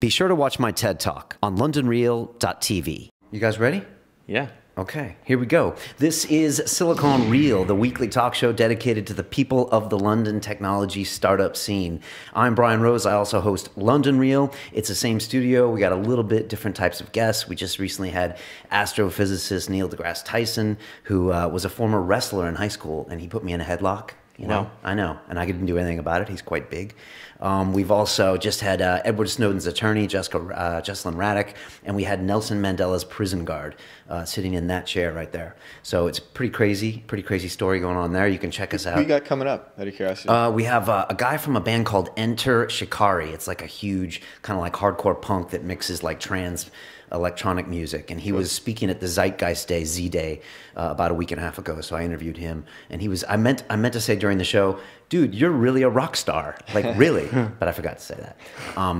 Be sure to watch my TED Talk on londonreal.tv. You guys ready? Yeah. Okay, here we go. This is Silicon Reel, the weekly talk show dedicated to the people of the London technology startup scene. I'm Brian Rose. I also host London Reel. It's the same studio. We got a little bit different types of guests. We just recently had astrophysicist Neil deGrasse Tyson, who was a former wrestler in high school, and he put me in a headlock. You know, Wow. I know, and I didn't do anything about it. He's quite big. We've also just had Edward Snowden's attorney, Jesselyn Raddick, and we had Nelson Mandela's prison guard sitting in that chair right there. So it's pretty crazy story going on there. You can check us out. Who you got coming up, out of curiosity? We have a guy from a band called Enter Shikari. It's like a huge kind of like hardcore punk that mixes like trans electronic music, and he was speaking at the Zeitgeist Day, Z-Day, about a week and a half ago. So I interviewed him, and he was. I meant to say during the show, dude, you're really a rock star, like really, but I forgot to say that.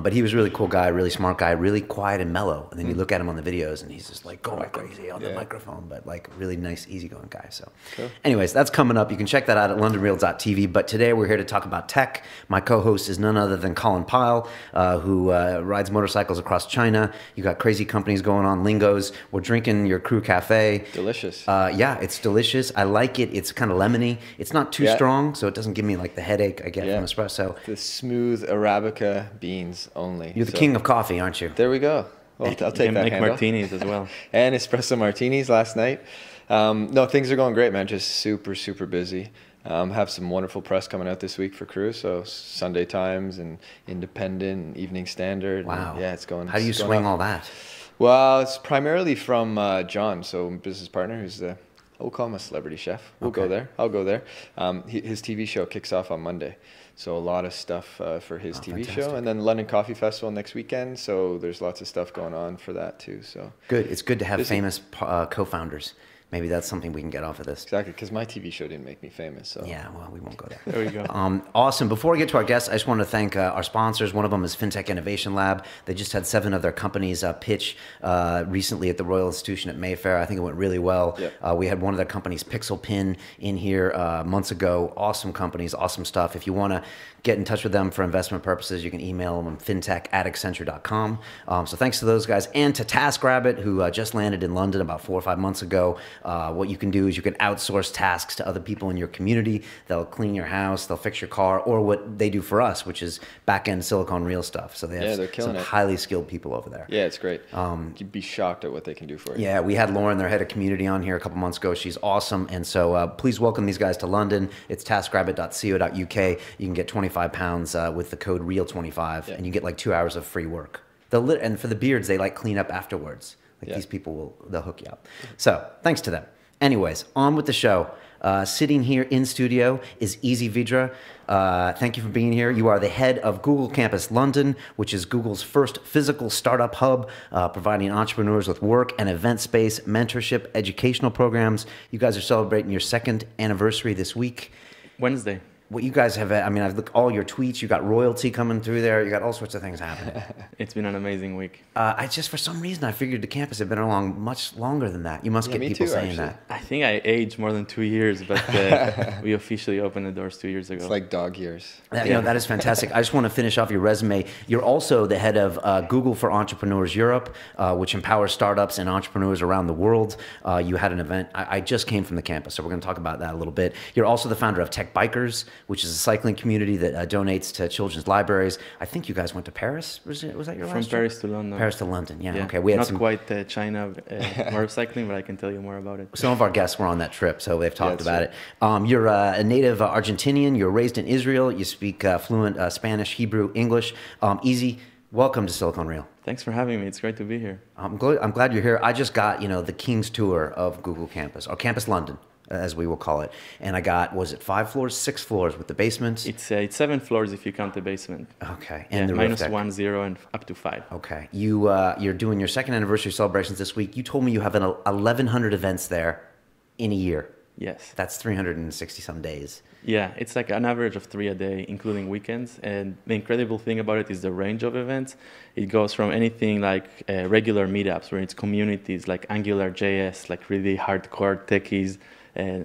But he was a really cool guy, really smart guy, really quiet and mellow. And then you look at him on the videos, and he's just like going crazy on the microphone, but like really nice, easygoing guy. So, anyways, that's coming up. You can check that out at londonreal.tv. But today we're here to talk about tech. My co-host is none other than Colin Pyle, who rides motorcycles across China. You got crazy companies going on, Lingos. We're drinking your Crew Cafe. Delicious. Yeah, it's delicious. I like it. It's kind of lemony. It's not too strong, so it doesn't give me like the headache I get from espresso. The smooth Arabica beans only. You're the king of coffee, aren't you? There we go. Well, I'll take that make handle. martinis as well. And espresso martinis last night. No, things are going great, man. Just super, super busy. Have some wonderful press coming out this week for Crew. So Sunday Times and Independent, and Evening Standard. Wow. And yeah, it's going. How do you swing all that? Well, it's primarily from John, so business partner, who's the, we'll call him a celebrity chef. We'll go there. I'll go there. His TV show kicks off on Monday. So a lot of stuff for his TV show. And then London Coffee Festival next weekend. So there's lots of stuff going on for that too. So good. It's good to have famous co-founders. Maybe that's something we can get off of this. Exactly, because my TV show didn't make me famous. So yeah, well, we won't go there. There we go. Awesome. Before we get to our guests, I just want to thank our sponsors. One of them is FinTech Innovation Lab. They just had 7 of their companies pitch recently at the Royal Institution at Mayfair. I think it went really well. Yep. We had one of their companies, Pixel Pin, in here months ago. Awesome companies, awesome stuff. If you want to get in touch with them for investment purposes, you can email them fintech@accenture.com. So thanks to those guys, and to TaskRabbit, who just landed in London about 4 or 5 months ago. What you can do is you can outsource tasks to other people in your community. They'll clean your house, they'll fix your car, or what they do for us, which is back-end Silicon Reel stuff. So they have some highly skilled people over there. Yeah, it's great. You'd be shocked at what they can do for you. Yeah, we had Lauren, their head of community, on here a couple months ago. She's awesome. And so please welcome these guys to London. It's taskrabbit.co.uk. You can get 25 pounds with the code REAL25, and you get like 2 hours of free work. And for the beards, they like clean up afterwards. Like these people, they'll hook you up. So thanks to them. Anyways, on with the show. Sitting here in studio is Eze Vidra. Thank you for being here. You are the head of Google Campus London, which is Google's first physical startup hub, providing entrepreneurs with work and event space, mentorship, educational programs. You guys are celebrating your 2nd anniversary this week. Wednesday. What you guys have, I mean, I've looked all your tweets. You got royalty coming through there. You got all sorts of things happening. It's been an amazing week. I just, for some reason, I figured the campus had been along much longer than that. You must get people saying that. I think I aged more than 2 years, but we officially opened the doors 2 years ago. It's like dog years. You know, that is fantastic. I just want to finish off your resume. You're also the head of Google for Entrepreneurs Europe, which empowers startups and entrepreneurs around the world. You had an event. I just came from the campus, so we're going to talk about that a little bit. You're also the founder of Tech Bikers, which is a cycling community that donates to children's libraries. I think you guys went to Paris. Was that your last trip? From Paris to London. Paris to London, yeah. Okay, we had not quite China motorcycling, but I can tell you more about it. Some of our guests were on that trip, so they've talked about it. You're a native Argentinian. You're raised in Israel. You speak fluent Spanish, Hebrew, English. Eze, welcome to Silicon Reel. Thanks for having me. It's great to be here. I'm glad you're here. I just got the King's Tour of Google Campus, or Campus London, as we will call it. And I got, was it 5 floors, 6 floors with the basements? It's 7 floors if you count the basement. Okay. And the minus 1, 0, and up to 5. Okay. You're doing your 2nd anniversary celebrations this week. You told me you have 1,100 events there in a year. Yes. That's 360 some days. Yeah, it's like an average of 3 a day, including weekends. And the incredible thing about it is the range of events. It goes from anything like regular meetups, where it's communities like AngularJS, like really hardcore techies,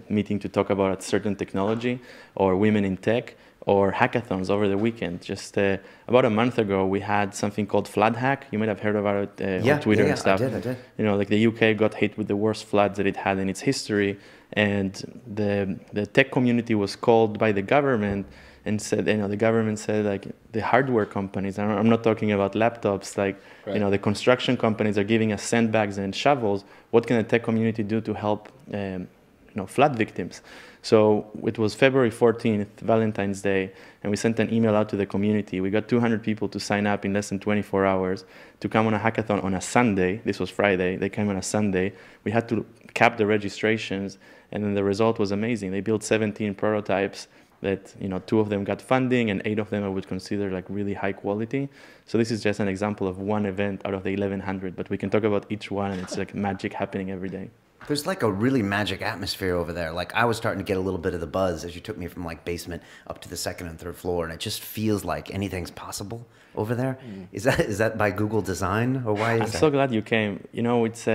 meeting to talk about a certain technology, or women in tech, or hackathons over the weekend. Just about a month ago, we had something called Flood Hack. You might have heard about it on Twitter and stuff. I did. You know, like the UK got hit with the worst floods that it had in its history, and the tech community was called by the government and said, you know, the government said, like, the hardware companies, and I'm not talking about laptops, like, you know, the construction companies are giving us sandbags and shovels. What can the tech community do to help, you know, flood victims? So it was February 14th, Valentine's Day, and we sent an email out to the community. We got 200 people to sign up in less than 24 hours to come on a hackathon on a Sunday. This was Friday. They came on a Sunday. We had to cap the registrations, and then the result was amazing. They built 17 prototypes that, you know, 2 of them got funding, and 8 of them I would consider like really high quality. So this is just an example of one event out of the 1,100, but we can talk about each one, and it's like magic happening every day. There's like a really magic atmosphere over there. Like I was starting to get a little bit of the buzz as you took me from like basement up to the 2nd and 3rd floor, and it just feels like anything's possible over there. Is that by Google design, or why is that? I'm so glad you came. You know, it's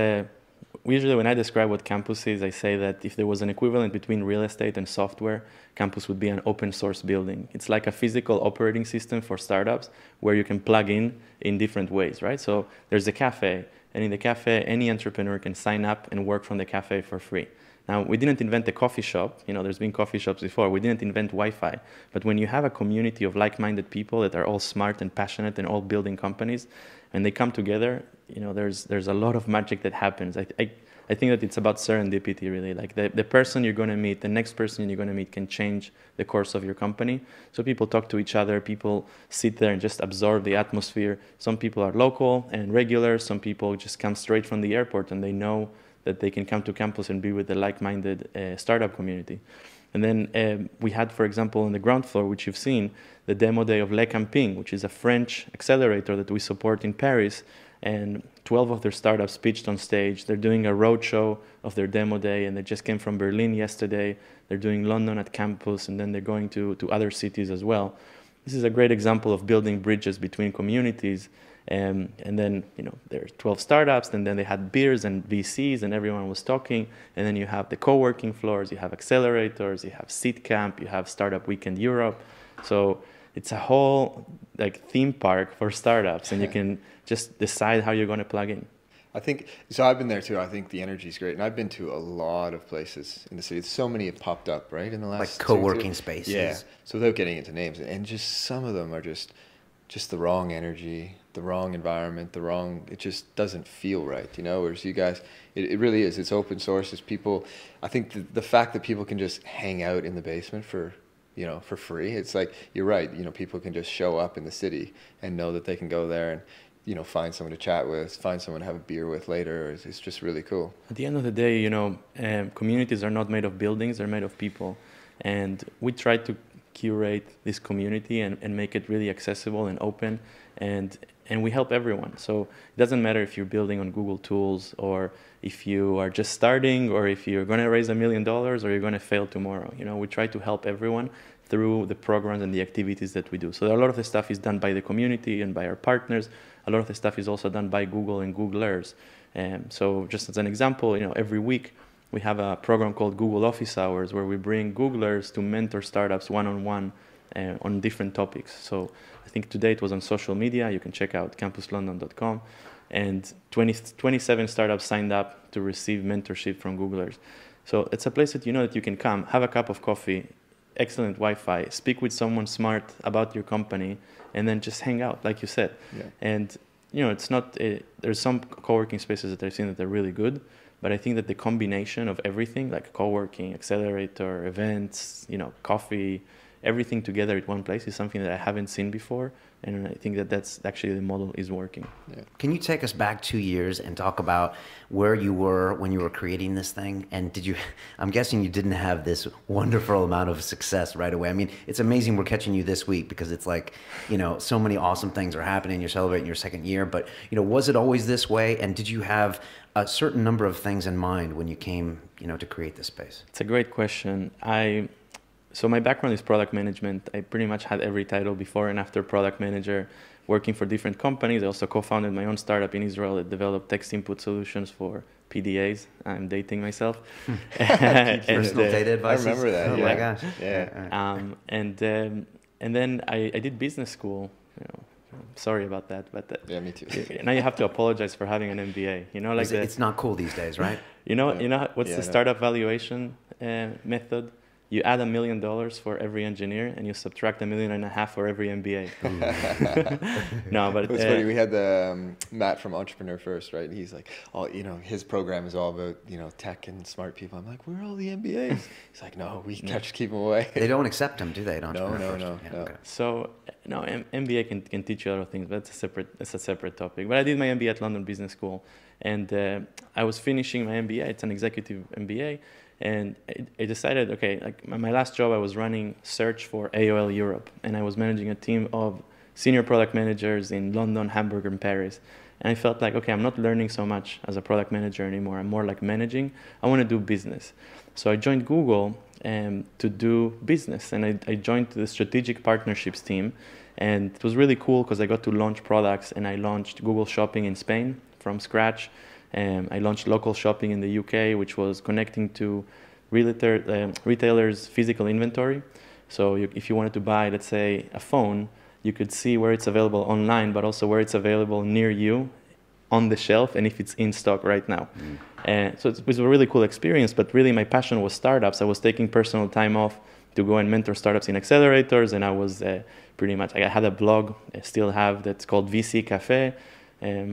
usually when I describe what campus is, I say that if there was an equivalent between real estate and software, campus would be an open source building. It's like a physical operating system for startups where you can plug in different ways, right? So there's a cafe, and in the cafe, any entrepreneur can sign up and work from the cafe for free. Now, we didn't invent a coffee shop. You know, there's been coffee shops before. We didn't invent Wi-Fi. But when you have a community of like-minded people that are all smart and passionate and all building companies, and they come together, you know, there's a lot of magic that happens. I think that it's about serendipity, really. Like the person you're going to meet, the next person you're going to meet can change the course of your company. So people talk to each other. People sit there and just absorb the atmosphere. Some people are local and regular. Some people just come straight from the airport, and they know that they can come to campus and be with the like-minded startup community. And then we had, for example, on the ground floor, which you've seen, the demo day of Le Camping, which is a French accelerator that we support in Paris. And 12 of their startups pitched on stage. They're doing a roadshow of their demo day, and they just came from Berlin yesterday. They're doing London at campus, and then they're going to other cities as well. This is a great example of building bridges between communities. And then, you know, there are 12 startups, and then they had beers and VCs, and everyone was talking. And then you have the co-working floors, you have accelerators, you have Seed Camp, you have Startup Weekend Europe. So it's a whole like theme park for startups, and you can just decide how you're going to plug in. I think, so I've been there too. I think the energy is great. And I've been to a lot of places in the city. So many have popped up, right, in the last like co-working spaces. Yeah. So without getting into names, and just some of them are just the wrong energy, the wrong environment, it just doesn't feel right, you know, whereas you guys, it really is. It's open source. It's people, I think the fact that people can just hang out in the basement for free, it's like, you're right, you know, people can just show up in the city and know that they can go there and, you know, find someone to chat with, find someone to have a beer with later. It's just really cool. At the end of the day, you know, communities are not made of buildings, they're made of people. And we try to curate this community and make it really accessible and open, and we help everyone. So it doesn't matter if you're building on Google Tools, or if you are just starting, or if you're going to raise $1 million, or you're going to fail tomorrow. You know, we try to help everyone through the programs and the activities that we do. So a lot of the stuff is done by the community and by our partners. A lot of the stuff is also done by Google and Googlers. So just as an example, you know, every week we have a program called Google Office Hours, where we bring Googlers to mentor startups one-on-one on different topics. So I think today it was on social media. You can check out campuslondon.com. And 27 startups signed up to receive mentorship from Googlers. So it's a place that you know that you can come, have a cup of coffee, excellent Wi-Fi, speak with someone smart about your company, and then just hang out, like you said. Yeah. And, you know, it's not, there's some co-working spaces that I've seen that are really good, but I think that the combination of everything, like co-working, accelerator, events, you know, coffee, everything together at one place is something that I haven't seen before. And I think that that's actually the model is working. Yeah. Can you take us back 2 years and talk about where you were when you were creating this thing? And I'm guessing you didn't have this wonderful amount of success right away. I mean, it's amazing we're catching you this week, because it's like, you know, so many awesome things are happening. You're celebrating your 2nd year, but, you know, was it always this way? And did you have a certain number of things in mind when you came, you know, to create this space? It's a great question. So my background is product management. I pretty much had every title before and after product manager, working for different companies. I also co-founded my own startup in Israel that developed text input solutions for PDAs. I'm dating myself. Personal data advice. I remember that. Oh yeah. my gosh. Yeah. and then I did business school. You know, sorry about that, but Yeah, me too. now you have to apologize for having an MBA. You know, like It's not cool these days, right? you know, Yeah. what's Yeah, the I know. startup valuation method? You add $1 million for every engineer, and you subtract $1.5 million for every MBA. No, but It's funny. We had the Matt from Entrepreneur First, right? And he's like, "Oh, you know, his program is all about tech and smart people." I'm like, "Where are all the MBAs?" He's like, "No, we just keep them away." They don't accept them, do they? No. Yeah, okay. So no, MBA can teach you a lot of things, but it's a separate topic. But I did my MBA at London Business School, and I was finishing my MBA. It's an executive MBA. And I decided, okay, like my last job, I was running search for AOL Europe, and I was managing a team of senior product managers in London, Hamburg, and Paris. And I felt like, okay, I'm not learning so much as a product manager anymore. I'm more like managing. I want to do business. So I joined Google to do business, and I joined the strategic partnerships team. And it was really cool because I got to launch products, and I launched Google Shopping in Spain from scratch. I launched local shopping in the UK, which was connecting to retailers' physical inventory. So if you wanted to buy, let's say, a phone, you could see where it's available online, but also where it's available near you on the shelf and if it's in stock right now. So it was a really cool experience, but really my passion was startups. I was taking personal time off to go and mentor startups in accelerators, and I was pretty much, I had a blog, I still have, that's called VC Cafe.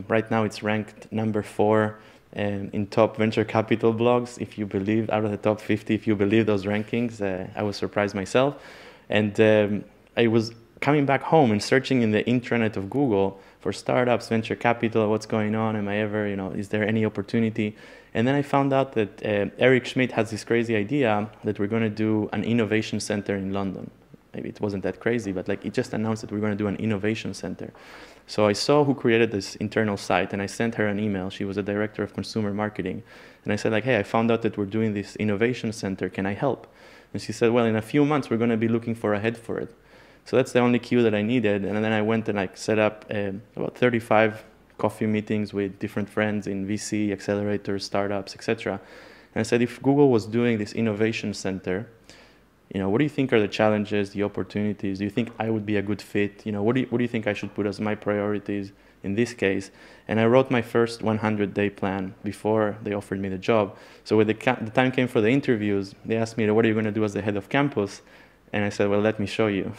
Right now it's ranked number 4 in top venture capital blogs, if you believe, out of the top 50, if you believe those rankings. I was surprised myself. And I was coming back home and searching in the intranet of Google for startups, venture capital, what's going on, am I ever, is there any opportunity? And then I found out that Eric Schmidt has this crazy idea that we're going to do an innovation center in London. Maybe it wasn't that crazy, but like it just announced that we're going to do an innovation center. So I saw who created this internal site, and I sent her an email. She was a director of consumer marketing. And I said, like, hey, I found out that we're doing this innovation center. Can I help? And she said, well, in a few months, we're going to be looking for a head for it. So that's the only cue that I needed. And then I went and like set up about 35 coffee meetings with different friends in VC, accelerators, startups, etc. And I said, if Google was doing this innovation center, what do you think are the challenges, the opportunities? Do you think I would be a good fit? What do you think I should put as my priorities in this case? And I wrote my first 100-day plan before they offered me the job. So when the time came for the interviews, they asked me, what are you going to do as the head of campus? And I said, well, let me show you.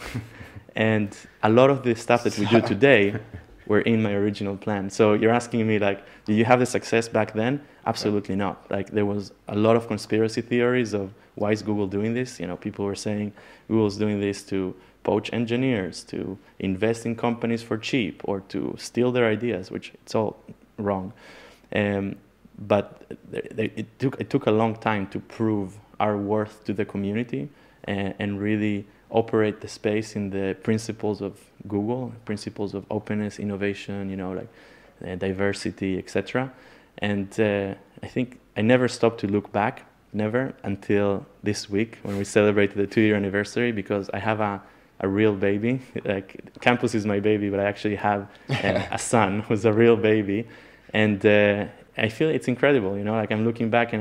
And a lot of the stuff that we do today were in my original plan. So you're asking me, like, did you have the success back then? Absolutely not. Like, there was a lot of conspiracy theories of why is Google doing this? People were saying Google's doing this to poach engineers, to invest in companies for cheap, or to steal their ideas, which it's all wrong. But it took a long time to prove our worth to the community and really operate the space in the principles of Google, principles of openness, innovation, diversity, etc. And I think I never stopped to look back, never, until this week when we celebrated the 2-year anniversary, because I have a real baby. Like, campus is my baby, but I actually have a son who's a real baby. And I feel it's incredible, like I'm looking back and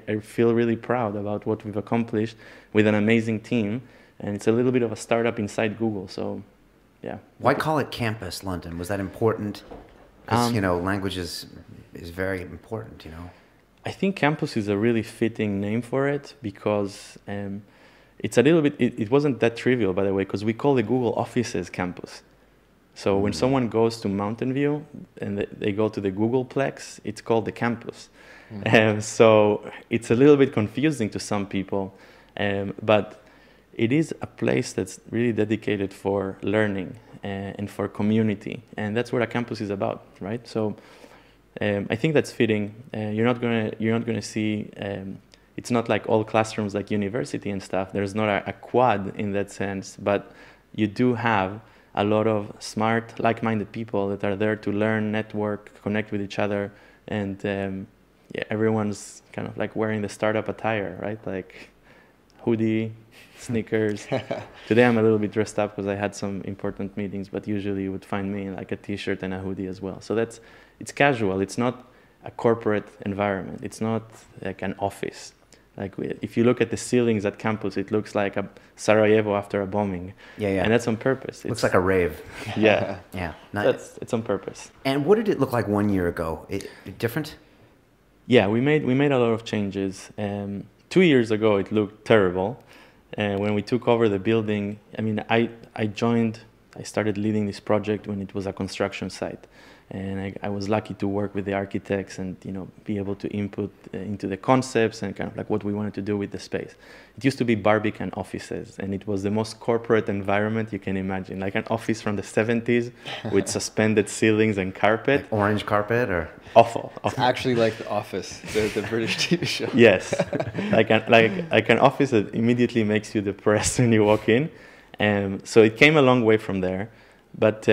I feel really proud about what we've accomplished with an amazing team. And it's a little bit of a startup inside Google, so yeah. Why call it Campus London? Was that important? Because, language is very important, I think campus is a really fitting name for it because it's a little bit, it wasn't that trivial, by the way, because we call the Google offices campus. So when someone goes to Mountain View and they go to the Googleplex, it's called the campus. So it's a little bit confusing to some people, but it is a place that's really dedicated for learning and for community, and that's what a campus is about, right? So I think that's fitting. You're not gonna see. It's not like all classrooms like university and stuff. There's not a quad in that sense, but you do have a lot of smart, like-minded people that are there to learn, network, connect with each other, and everyone's kind of like wearing the startup attire, right? Like hoodie, sneakers. Today I'm a little bit dressed up because I had some important meetings, but usually you would find me in like a t-shirt and a hoodie as well. So it's casual. It's not a corporate environment. It's not like an office. Like if you look at the ceilings at campus, it looks like a Sarajevo after a bombing. Yeah, yeah. And that's on purpose. Looks like a rave. Yeah. Yeah. It's on purpose. And what did it look like 1 year ago? Different? Yeah, we made a lot of changes. 2 years ago, it looked terrible. When we took over the building, I mean, I started leading this project when it was a construction site. And I was lucky to work with the architects and, you know, be able to input into the concepts and kind of like what we wanted to do with the space. It used to be Barbican offices, and it was the most corporate environment you can imagine, like an office from the 70s with suspended ceilings and carpet. Like orange carpet or? Awful. It's actually like The Office, the British TV show. Yes, like an office that immediately makes you depressed when you walk in. So it came a long way from there, but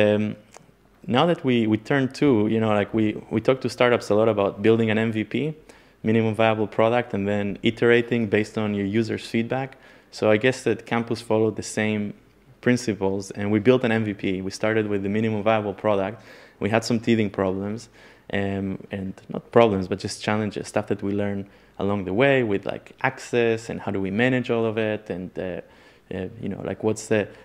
now that we turned two, you know, like we talk to startups a lot about building an MVP, minimum viable product, and then iterating based on your users' feedback. So I guess that campus followed the same principles, and we built an MVP. We started with the minimum viable product. We had some teething problems, and not problems, but just challenges, stuff that we learned along the way with like access and how do we manage all of it, and you know, like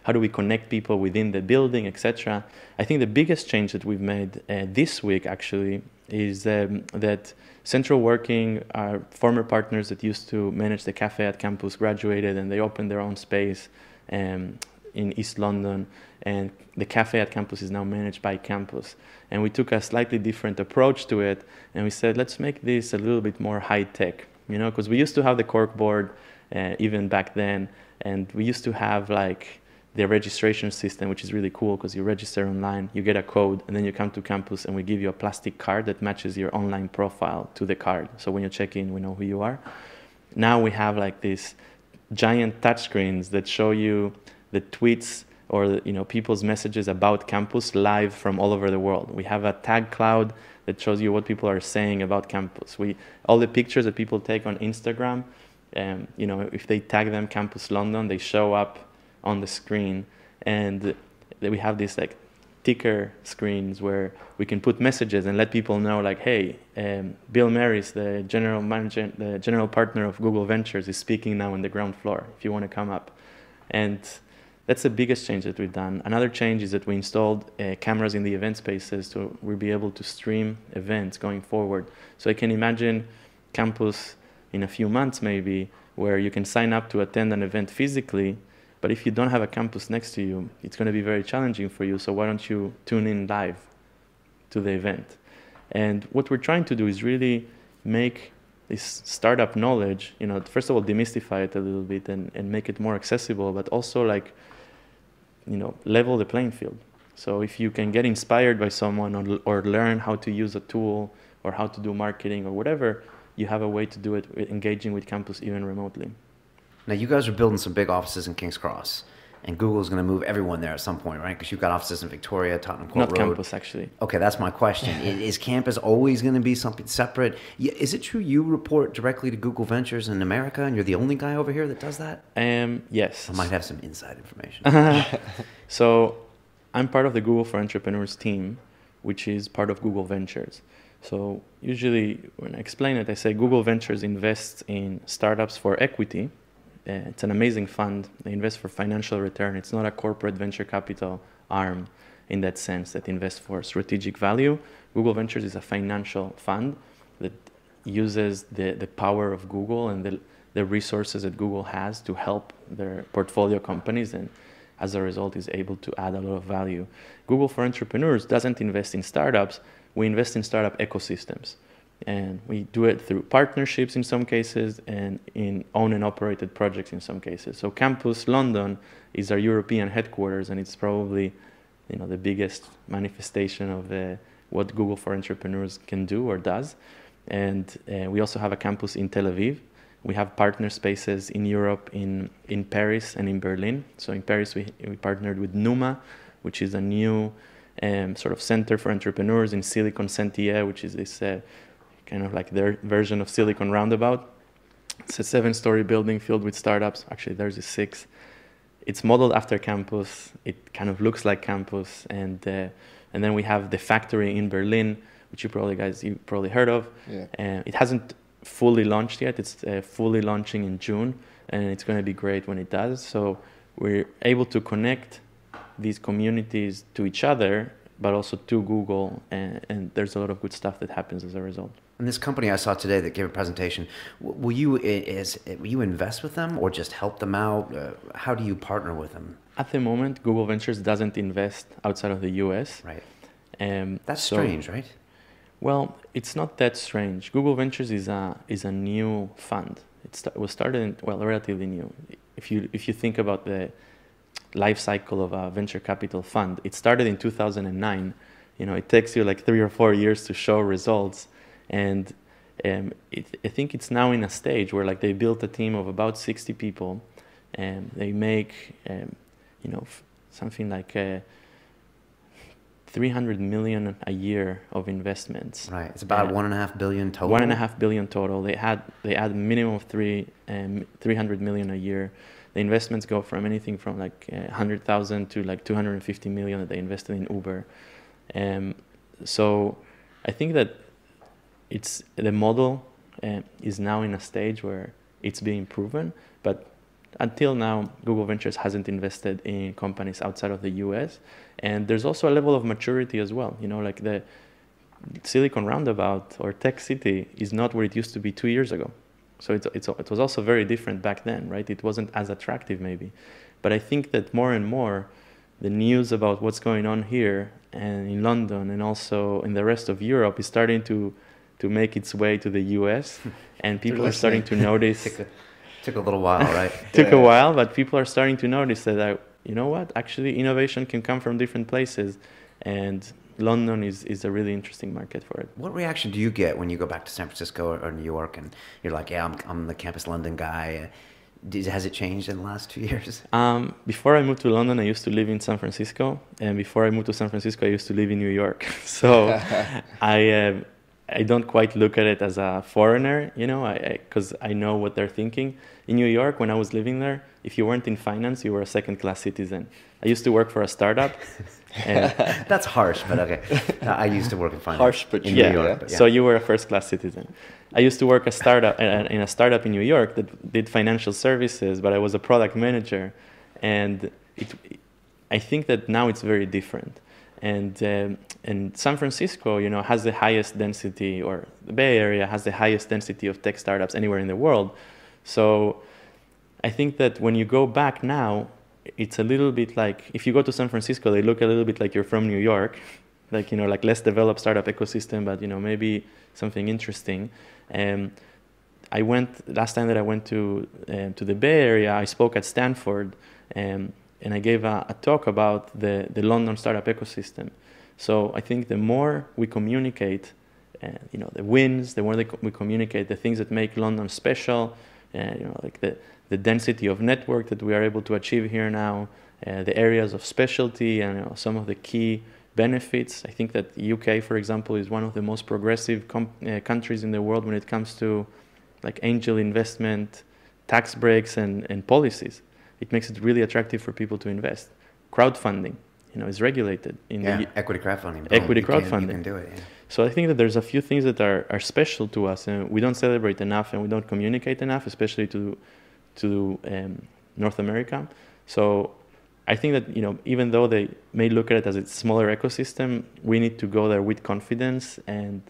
how do we connect people within the building, etc. I think the biggest change that we've made this week actually is that Central Working, our former partners that used to manage the cafe at campus, graduated and they opened their own space in East London, and the cafe at campus is now managed by campus. And we took a slightly different approach to it, and we said, let's make this a little bit more high tech, you know, because we used to have the corkboard even back then, and we used to have like the registration system, which is really cool because you register online, you get a code, and then you come to campus and we give you a plastic card that matches your online profile to the card. So when you check in, we know who you are. Now we have like these giant touchscreens that show you the tweets or, you know, people's messages about campus live from all over the world. We have a tag cloud that shows you what people are saying about campus. All the pictures that people take on Instagram, you know, if they tag them Campus London, they show up on the screen. And we have these like ticker screens where we can put messages and let people know like, hey, Bill Maris, the general manager, the general partner of Google Ventures, is speaking now on the ground floor if you want to come up. And that's the biggest change that we've done. Another change is that we installed cameras in the event spaces so we'll be able to stream events going forward. So I can imagine campus in a few months maybe where you can sign up to attend an event physically, but if you don't have a campus next to you, it's going to be very challenging for you. So why don't you tune in live to the event? And what we're trying to do is really make this startup knowledge, you know, first of all, demystify it a little bit and make it more accessible, but also like, you know, level the playing field. So if you can get inspired by someone or learn how to use a tool or how to do marketing or whatever, you have a way to do it, engaging with campus even remotely. Now, you guys are building some big offices in King's Cross, and Google's going to move everyone there at some point, right? Because you've got offices in Victoria, Tottenham Court Road. Not campus, actually. Okay, that's my question. Is campus always going to be something separate? Is it true you report directly to Google Ventures in America, and you're the only guy over here that does that? Yes. I might have some inside information. So I'm part of the Google for Entrepreneurs team, which is part of Google Ventures. So usually when I explain it, I say Google Ventures invests in startups for equity. It's an amazing fund. They invest for financial return. It's not a corporate venture capital arm in that sense that invests for strategic value. Google Ventures is a financial fund that uses the power of Google and the resources that Google has to help their portfolio companies, and as a result is able to add a lot of value. Google for Entrepreneurs doesn't invest in startups. We invest in startup ecosystems. And we do it through partnerships in some cases and in owned and operated projects in some cases. So Campus London is our European headquarters, and it's probably, you know, the biggest manifestation of what Google for Entrepreneurs can do or does. And we also have a campus in Tel Aviv. We have partner spaces in Europe, in Paris and in Berlin. So in Paris, we partnered with Numa, which is a new sort of center for entrepreneurs in Silicon Sentier, which is this kind of like their version of Silicon Roundabout. It's a 7-story building filled with startups. Actually, there's a 6. It's modeled after campus. It kind of looks like campus. And then we have the factory in Berlin, which you probably heard of. Yeah. It hasn't fully launched yet. It's fully launching in June, and it's going to be great when it does. So we're able to connect these communities to each other, but also to Google, and there's a lot of good stuff that happens as a result. And this company I saw today that gave a presentation, will you invest with them or just help them out? How do you partner with them? At the moment, Google Ventures doesn't invest outside of the US. Right. That's strange, right? Well, it's not that strange. Google Ventures is a new fund. It was started relatively new. If you think about the life cycle of a venture capital fund, it started in 2009. It takes you like 3 or 4 years to show results, and I think it's now in a stage where like they built a team of about 60 people, and they make something like 300 million a year of investments. Right. It's about 1.5 billion total. 1.5 billion total. They had a minimum of 300 million a year. The investments go from anything from like 100,000 to like 250 million that they invested in Uber. So I think that the model is now in a stage where it's being proven, but until now, Google Ventures hasn't invested in companies outside of the US. And there's also a level of maturity as well. Like the Silicon Roundabout or Tech City is not where it used to be 2 years ago. So it was also very different back then, right? It wasn't as attractive maybe. But I think that more and more, the news about what's going on here and in London and also in the rest of Europe is starting to make its way to the US. And people are starting to notice... Took a little while, right? Took a while, but people are starting to notice that, you know what, actually innovation can come from different places, and London is a really interesting market for it. What reaction do you get when you go back to San Francisco or New York and you're like, yeah, I'm the Campus London guy? Has it changed in the last 2 years? Before I moved to London, I used to live in San Francisco, and before I moved to San Francisco, I used to live in New York. So I don't quite look at it as a foreigner, because I know what they're thinking. In New York, when I was living there, if you weren't in finance, you were a second-class citizen. I used to work for a startup. That's harsh, but okay. I used to work in finance. Harsh, but in New York. Yeah. So you were a first-class citizen. I used to work in a startup in New York that did financial services, but I was a product manager, and I think that now it's very different. And San Francisco, has the highest density, or the Bay Area has the highest density of tech startups anywhere in the world. So I think that when you go back now, it's a little bit like, if you go to San Francisco, they look a little bit like you're from New York, like, like less developed startup ecosystem, but, maybe something interesting. Last time that I went to the Bay Area, I spoke at Stanford, and I gave a talk about the London startup ecosystem. So I think the more we communicate, the wins, the more we communicate the things that make London special, like the density of network that we are able to achieve here now, the areas of specialty, and some of the key benefits. I think that UK, for example, is one of the most progressive countries in the world when it comes to like angel investment, tax breaks, and policies. It makes it really attractive for people to invest. Crowdfunding, is regulated in equity crowdfunding. Crowdfunding. You can do it. Yeah. So I think that there's a few things that are special to us, and we don't celebrate enough, and we don't communicate enough, especially to North America. So I think that even though they may look at it as a smaller ecosystem, we need to go there with confidence and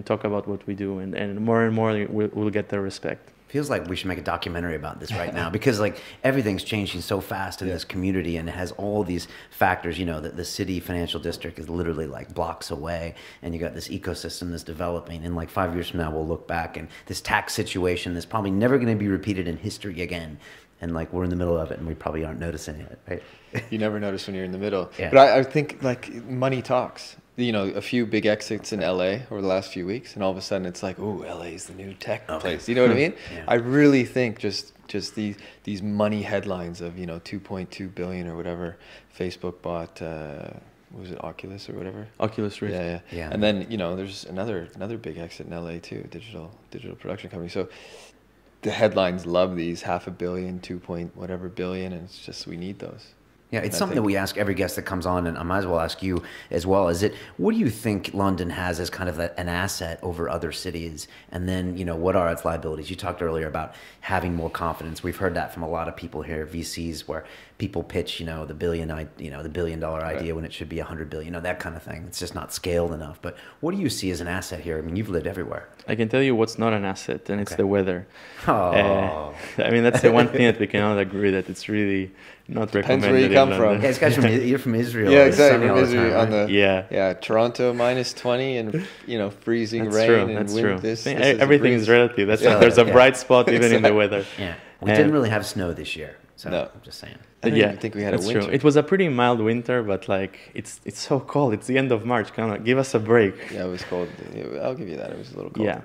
talk about what we do, and more we'll get their respect. Feels like we should make a documentary about this right now, because like everything's changing so fast in this community, and it has all these factors. That the city financial district is literally like blocks away, and you got this ecosystem that's developing. And like 5 years from now, we'll look back, and this tax situation that's probably never going to be repeated in history again. And like we're in the middle of it, and we probably aren't noticing it, right? You never notice when you're in the middle. Yeah. But I think like money talks. A few big exits in LA over the last few weeks, and all of a sudden it's like, oh, LA is the new tech place. You know what I mean? Yeah. I really think just these money headlines of 2.2 billion or whatever Facebook bought. Was it Oculus or whatever? Oculus Rift. Yeah. And then there's another big exit in LA too, digital production company. So the headlines love these 500 million, 2 point whatever billion, and it's just we need those. Yeah, it's I something that think- we ask every guest that comes on, and I might as well ask you as well. Is it, what do you think London has as kind of an asset over other cities? And then, what are its liabilities? You talked earlier about having more confidence. We've heard that from a lot of people here, VCs, where people pitch, the billion-dollar idea when it should be 100 billion, that kind of thing. It's just not scaled enough. But what do you see as an asset here? I mean, you've lived everywhere. I can tell you what's not an asset, and it's the weather. Oh. I mean, that's the one thing that we can all agree that it's really not Depends recommended. where you come in from. London. Yeah, this guy's you're from Israel. Yeah, It's exactly. sunny all the Israel time, on right? the Yeah. Toronto minus 20 and freezing That's rain true. and That's wind. true. This Everything is breeze. relative. That's Yeah. why there's a Yeah. bright spot even in the weather. Yeah. We didn't really have snow this year. So No. I'm just saying. I don't even think we had a that's winter. true. It was a pretty mild winter, but it's so cold. It's the end of March. Come on, give us a break. Yeah, it was cold. I'll give you that. It was a little cold. Yeah.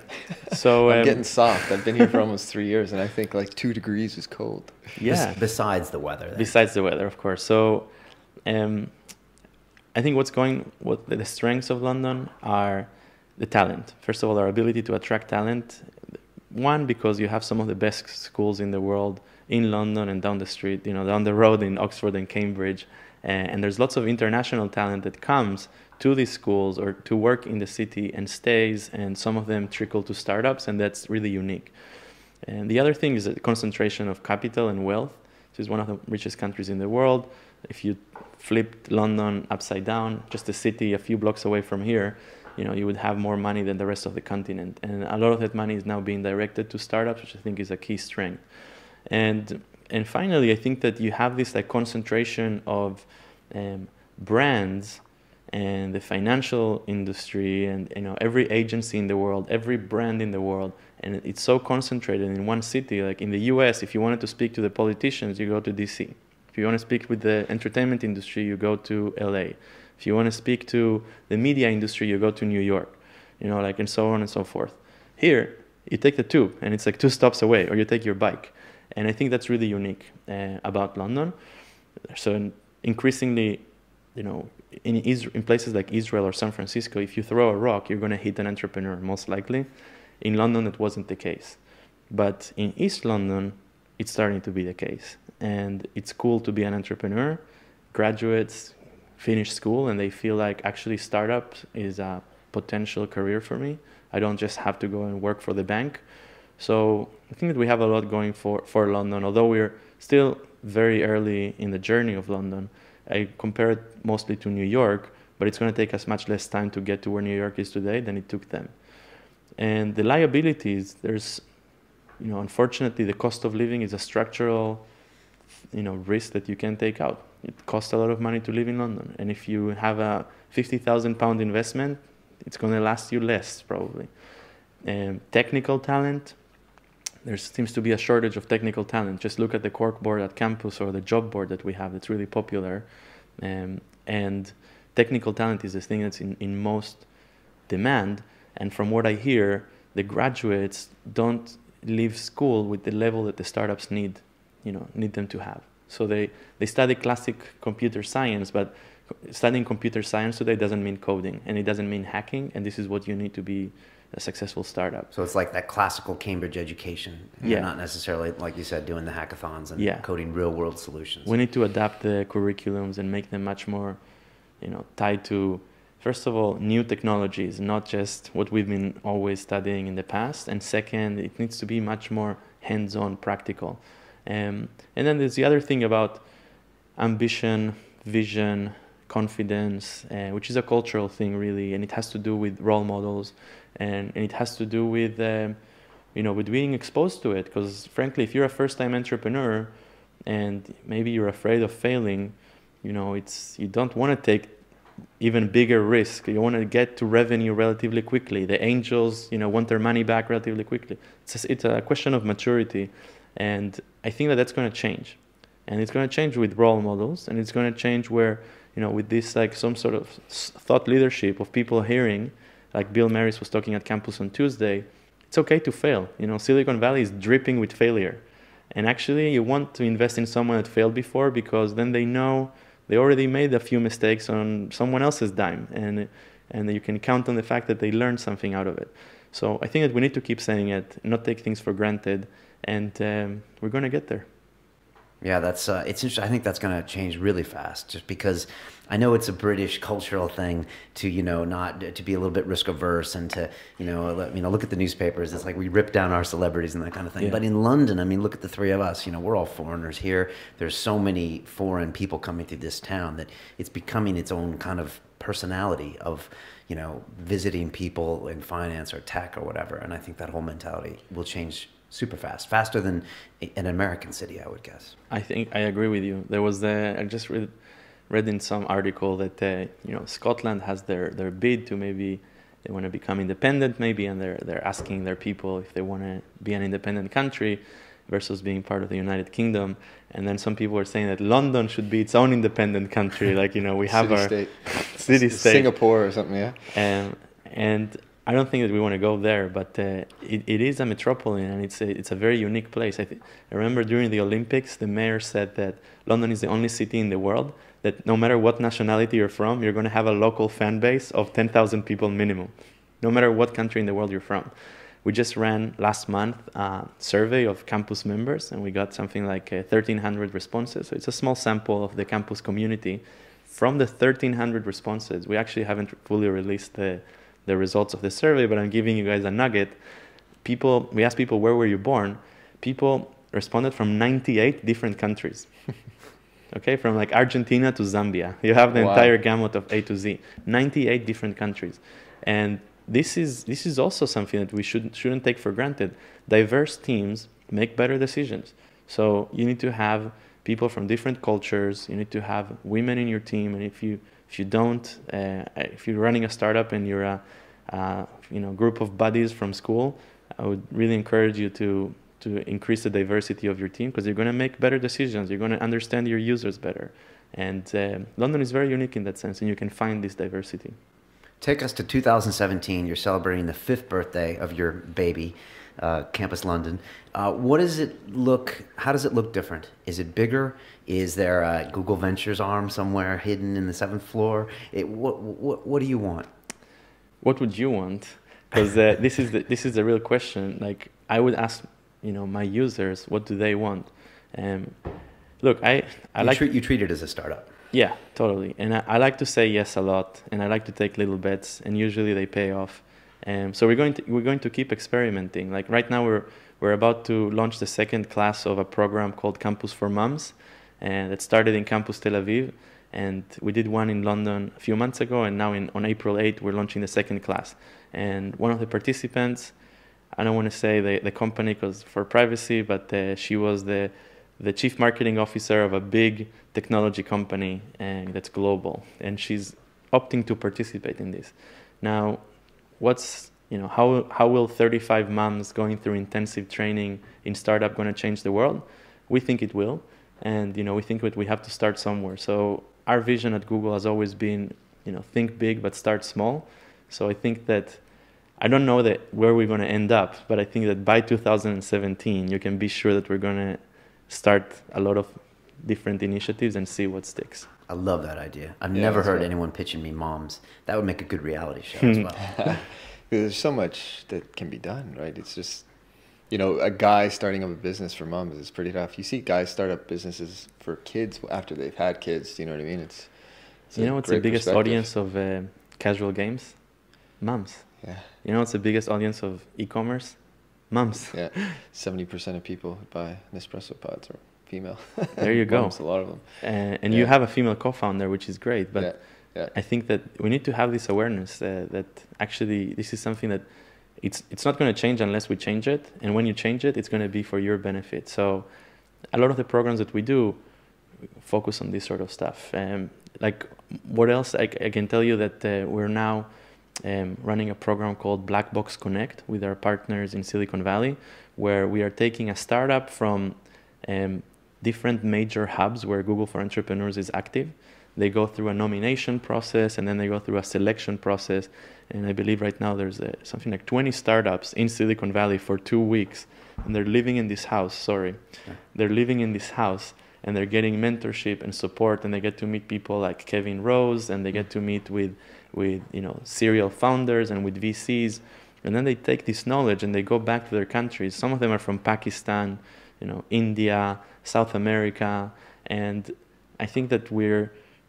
So I'm getting soft. I've been here for almost 3 years, and I think like 2 degrees is cold. yeah. Besides the weather. then. Besides the weather, of course. So, I think what the strengths of London are the talent. First of all, our ability to attract talent. One, because you have some of the best schools in the world in London and down the street, down the road in Oxford and Cambridge. And there's lots of international talent that comes to these schools or to work in the city and stays, and some of them trickle to startups, and that's really unique. And the other thing is the concentration of capital and wealth. This is one of the richest countries in the world. If you flipped London upside down, just a city a few blocks away from here, you would have more money than the rest of the continent. And a lot of that money is now being directed to startups, which I think is a key strength. And finally, I think that you have this concentration of brands and the financial industry and every agency in the world, every brand in the world, and it's so concentrated in one city. Like in the US, if you wanted to speak to the politicians, you go to DC. If you want to speak with the entertainment industry, you go to LA. If you want to speak to the media industry, you go to New York, and so on and so forth. Here, you take the tube, and it's like 2 stops away, or you take your bike. And I think that's really unique about London. So increasingly, in places like Israel or San Francisco, if you throw a rock, you're going to hit an entrepreneur, most likely. In London, it wasn't the case. But in East London, it's starting to be the case. And it's cool to be an entrepreneur. Graduates finish school and they feel like actually startups is a potential career for me. I don't just have to go and work for the bank. So I think that we have a lot going for London, although we're still very early in the journey of London. I compare it mostly to New York, but it's going to take us much less time to get to where New York is today than it took them. And the liabilities, there's, unfortunately, the cost of living is a structural, risk that you can take out. It costs a lot of money to live in London. And if you have a £50,000 investment, it's going to last you less, probably. Technical talent, there seems to be a shortage of technical talent. Just look at the Cork board at campus or the job board that we have that's really popular. And technical talent is the thing that's in most demand. And from what I hear, the graduates don't leave school with the level that the startups need them to have. So they study classic computer science, but studying computer science today doesn't mean coding, and it doesn't mean hacking, and this is what you need to be a successful startup. So it's like that classical Cambridge education. Yeah. Not necessarily, like you said, doing the hackathons and Yeah. coding real world solutions. We need to adapt the curriculums and make them much more, tied to, first of all, new technologies, not just what we've been always studying in the past. And second, it needs to be much more hands-on, practical. And then there's the other thing about ambition, vision, confidence, which is a cultural thing, really, and it has to do with role models, and it has to do with, with being exposed to it. Because frankly, if you're a first-time entrepreneur and maybe you're afraid of failing, you don't want to take even bigger risk. You want to get to revenue relatively quickly. The angels, want their money back relatively quickly. It's a question of maturity, and I think that that's going to change. And it's going to change with role models, and it's going to change where, with this some sort of thought leadership of people hearing, like Bill Maris was talking at campus on Tuesday, it's okay to fail. Silicon Valley is dripping with failure. And actually, you want to invest in someone that failed before, because then they know they already made a few mistakes on someone else's dime, and you can count on the fact that they learned something out of it. So I think that we need to keep saying it, not take things for granted, and we're going to get there. Yeah, that's it's interesting. I think that's going to change really fast, just because I know it's a British cultural thing to, not to be a little bit risk averse and to, look at the newspapers. It's like we rip down our celebrities and that kind of thing. Yeah. But in London, I mean, look at the three of us. We're all foreigners here. There's so many foreign people coming through this town that it's becoming its own kind of personality of, visiting people in finance or tech or whatever. And I think that whole mentality will change super fast, faster than an American city, I would guess. I think I agree with you. There was I just read in some article that Scotland has their bid to maybe they want to become independent maybe, and they're asking their people if they want to be an independent country versus being part of the United Kingdom. And then some people are saying that London should be its own independent country, like we have our city state, Singapore or something, yeah. And I don't think that we want to go there, but it is a metropolis, and it's a very unique place. I remember during the Olympics, the mayor said that London is the only city in the world that no matter what nationality you're from, you're going to have a local fan base of 10,000 people minimum, no matter what country in the world you're from. We just ran last month a survey of campus members, and we got something like 1,300 responses. So it's a small sample of the campus community. From the 1,300 responses, we actually haven't fully released the results of the survey, but I'm giving you guys a nugget. We asked people, where were you born? People responded from 98 different countries. Okay, from like Argentina to Zambia. You have the entire gamut of A to Z. 98 different countries. And this is also something that we shouldn't take for granted. Diverse teams make better decisions. So you need to have people from different cultures. You need to have women in your team. And if you're running a startup and you're a group of buddies from school, I would really encourage you to increase the diversity of your team, because you're going to make better decisions. You're going to understand your users better. And London is very unique in that sense, and you can find this diversity. Take us to 2017. You're celebrating the 5th birthday of your baby, Campus London. What does it look? How does it look different? Is it bigger? Is there a Google Ventures arm somewhere hidden in the 7th floor? What do you want? What would you want? Because this is the real question. Like, I would ask, my users, what do they want? Look, you treat it as a startup. Yeah, totally. And I like to say yes a lot, and I like to take little bets, and usually they pay off. So we're going to keep experimenting. Like right now, we're about to launch the 2nd class of a program called Campus for Moms, and it started in Campus Tel Aviv, and we did one in London a few months ago, and now on April 8th, we're launching the 2nd class. And one of the participants, I don't want to say the company because for privacy, but she was the chief marketing officer of a big technology company that's global, and she's opting to participate in this. Now, how will 35 moms going through intensive training in startup going to change the world? We think it will, and we think that we have to start somewhere. So our vision at Google has always been, think big but start small. So I think that I don't know where we're going to end up, but I think that by 2017, you can be sure that we're going to start a lot of different initiatives and see what sticks. I love that idea. I've never heard anyone pitching me moms. That would make a good reality show as well. There's so much that can be done, right? It's just, a guy starting up a business for moms is pretty tough. You see guys start up businesses for kids after they've had kids. You know what I mean? It's what's the biggest audience of casual games? Moms. Yeah. What's the biggest audience of e-commerce? Moms. Yeah. 70% of people who buy Nespresso pods are female. There you go. Moms, a lot of them. And you have a female co-founder, which is great. But yeah. I think that we need to have this awareness that actually this is something that it's not going to change unless we change it. And when you change it, it's going to be for your benefit. So a lot of the programs that we do focus on this sort of stuff. Like what else? I can tell you that we're now running a program called Black Box Connect with our partners in Silicon Valley, where we are taking a startup from different major hubs where Google for Entrepreneurs is active. They go through a nomination process, and then they go through a selection process. And I believe right now there's something like 20 startups in Silicon Valley for 2 weeks. And they're living in this house, They're living in this house, and they're getting mentorship and support, and they get to meet people like Kevin Rose, and they get to meet with serial founders and with VCs. And then they take this knowledge and they go back to their countries. Some of them are from Pakistan, India, South America, and I think that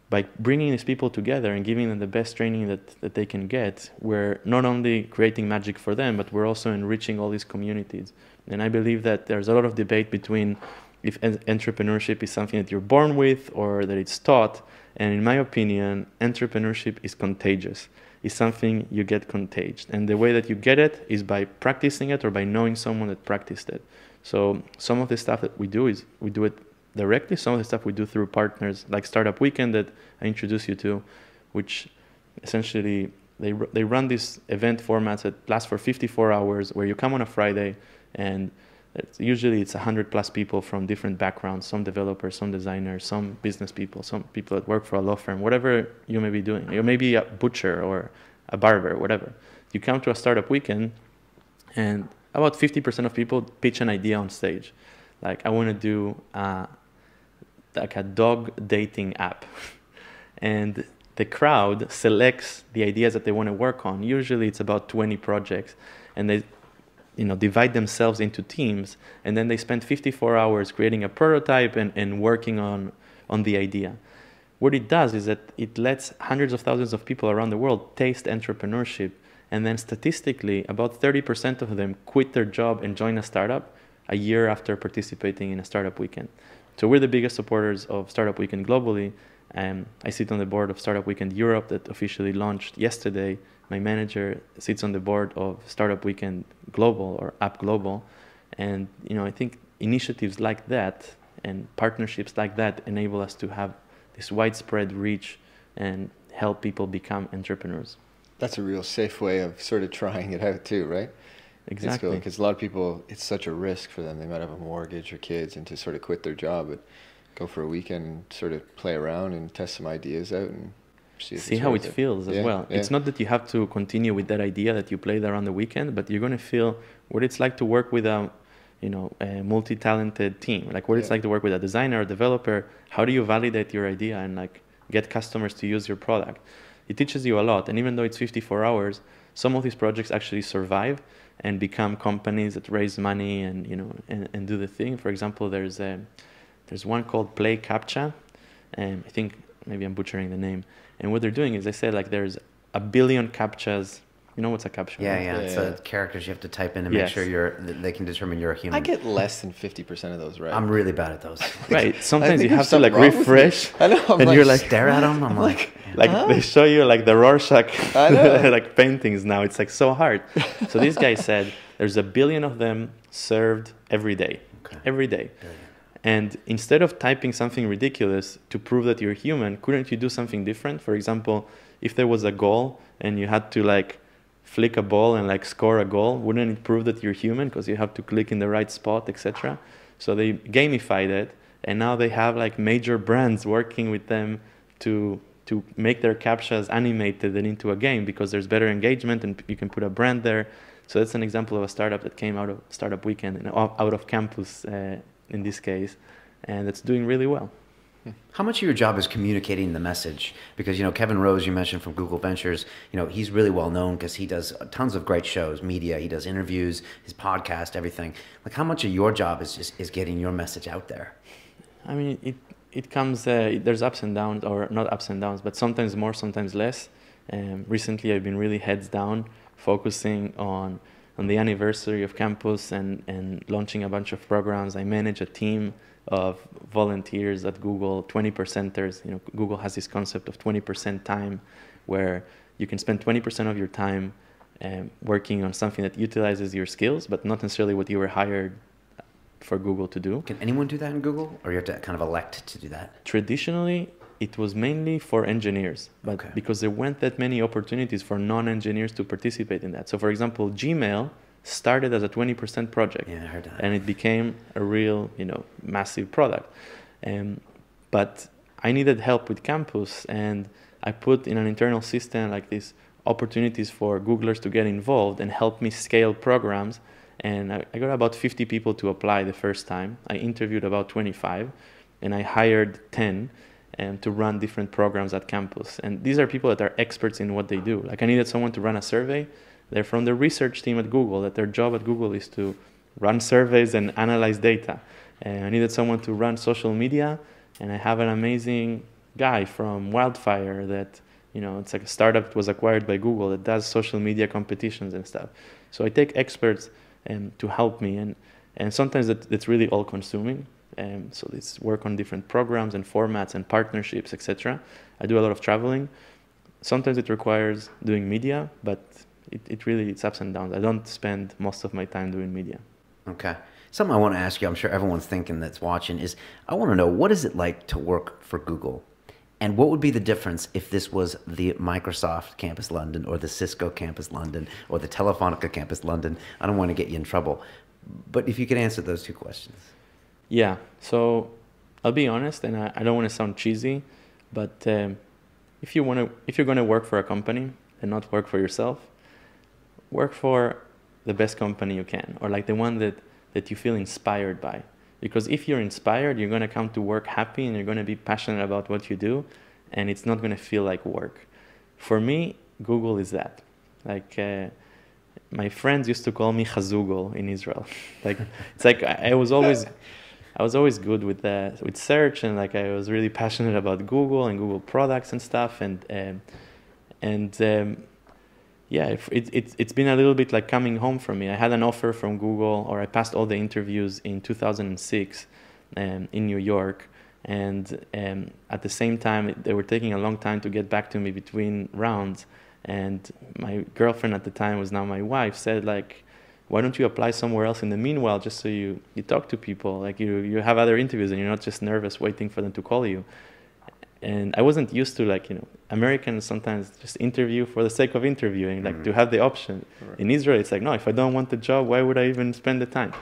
by bringing these people together and giving them the best training that they can get, we're not only creating magic for them, but we're also enriching all these communities. And I believe that there's a lot of debate between if entrepreneurship is something that you're born with or that it's taught. And in my opinion, entrepreneurship is contagious. It's something you get contagious. And the way that you get it is by practicing it or by knowing someone that practiced it. So some of the stuff that we do is we do it directly. Some of the stuff we do through partners like Startup Weekend that I introduced you to, which essentially they run these event formats that last for 54 hours where you come on a Friday and usually it's 100+ people from different backgrounds, some developers, some designers, some business people, some people that work for a law firm, whatever you may be doing. You may be a butcher or a barber, whatever. You come to a Startup Weekend and about 50% of people pitch an idea on stage. Like, I want to do like a dog dating app. And the crowd selects the ideas that they want to work on. Usually it's about 20 projects. And they divide themselves into teams. And then they spend 54 hours creating a prototype and working on the idea. What it does is that it lets hundreds of thousands of people around the world taste entrepreneurship. And then statistically, about 30% of them quit their job and join a startup a year after participating in a Startup Weekend. So we're the biggest supporters of Startup Weekend globally. I sit on the board of Startup Weekend Europe that officially launched yesterday. My manager sits on the board of Startup Weekend Global or App Global. And I think initiatives like that and partnerships like that enable us to have this widespread reach and help people become entrepreneurs. That's a real safe way of sort of trying it out too, right? Exactly. Because a lot of people, it's such a risk for them. They might have a mortgage or kids and to sort of quit their job, but go for a weekend and sort of play around and test some ideas out and see how it feels as well. Yeah. It's not that you have to continue with that idea that you played around the weekend, but you're going to feel what it's like to work with a multi-talented team, like what it's like to work with a designer or developer. How do you validate your idea and like get customers to use your product? It teaches you a lot. And even though it's 54 hours, some of these projects actually survive and become companies that raise money and and do the thing. For example, there's one called Play Captcha, and I think maybe I'm butchering the name. And what they're doing is they say like there's 1 billion captchas. You know what's a captcha? Yeah. It's the characters you have to type in to make sure they can determine you're a human. I get less than 50% of those right. I'm really bad at those. Right. Sometimes you have to like refresh. I know. And you're like stare at them. I'm like they show you like the Rorschach like paintings now. It's like so hard. So this guy said there's 1 billion of them served every day. Okay. Every day. Billion. And instead of typing something ridiculous to prove that you're human, couldn't you do something different? For example, if there was a goal and you had to like flick a ball and like score a goal, wouldn't it prove that you're human because you have to click in the right spot, etc.? So they gamified it, and now they have like major brands working with them to make their captchas animated and into a game because there's better engagement and you can put a brand there. So that's an example of a startup that came out of Startup Weekend and out of campus in this case, and it's doing really well. How much of your job is communicating the message? Because, Kevin Rose, you mentioned from Google Ventures, he's really well known because he does tons of great shows, media, he does interviews, his podcast, everything. Like, how much of your job is getting your message out there? I mean, it comes, there's ups and downs, or not ups and downs, but sometimes more, sometimes less. Recently, I've been really heads down, focusing on the anniversary of campus and launching a bunch of programs. I manage a team of volunteers at Google, 20%ers. Google has this concept of 20% time where you can spend 20% of your time working on something that utilizes your skills, but not necessarily what you were hired for Google to do. Can anyone do that in Google, or you have to kind of elect to do that? Traditionally, it was mainly for engineers, but because there weren't that many opportunities for non-engineers to participate in that. So for example, Gmail started as a 20% project. Yeah, I heard that. And it became a real, massive product. But I needed help with campus, and I put in an internal system like these opportunities for Googlers to get involved and help me scale programs. And I got about 50 people to apply the first time. I interviewed about 25, and I hired 10 to run different programs at campus. And these are people that are experts in what they do. Like I needed someone to run a survey. They're from the research team at Google, that their job at Google is to run surveys and analyze data. And I needed someone to run social media, and I have an amazing guy from Wildfire that, it's like a startup that was acquired by Google that does social media competitions and stuff. So I take experts to help me, and sometimes it's really all-consuming. So it's work on different programs and formats and partnerships, etc. I do a lot of traveling. Sometimes it requires doing media, but it's ups and downs. I don't spend most of my time doing media. Okay. Something I want to ask you, I'm sure everyone's thinking that's watching, is I want to know, what is it like to work for Google? And what would be the difference if this was the Microsoft Campus London or the Cisco Campus London or the Telefonica Campus London? I don't want to get you in trouble. But if you could answer those two questions. Yeah. So I'll be honest, and I don't want to sound cheesy, but if you're going to work for a company and not work for yourself, work for the best company you can, or like the one that you feel inspired by. Because if you're inspired, you're going to come to work happy and you're going to be passionate about what you do, and it's not going to feel like work. For me, Google is that. Like, my friends used to call me Chazoogle in Israel. Like, it's like I was always good with search, and like I was really passionate about Google and Google products and stuff, yeah, it's been a little bit like coming home for me. I had an offer from Google, or I passed all the interviews in 2006 in New York, and at the same time, they were taking a long time to get back to me between rounds. And my girlfriend at the time, was now my wife, said like, why don't you apply somewhere else in the meanwhile, just so you talk to people, like you have other interviews and you're not just nervous waiting for them to call you. And I wasn't used to, like, Americans sometimes just interview for the sake of interviewing, like to have the option. Right. In Israel, it's like, no, if I don't want the job, why would I even spend the time?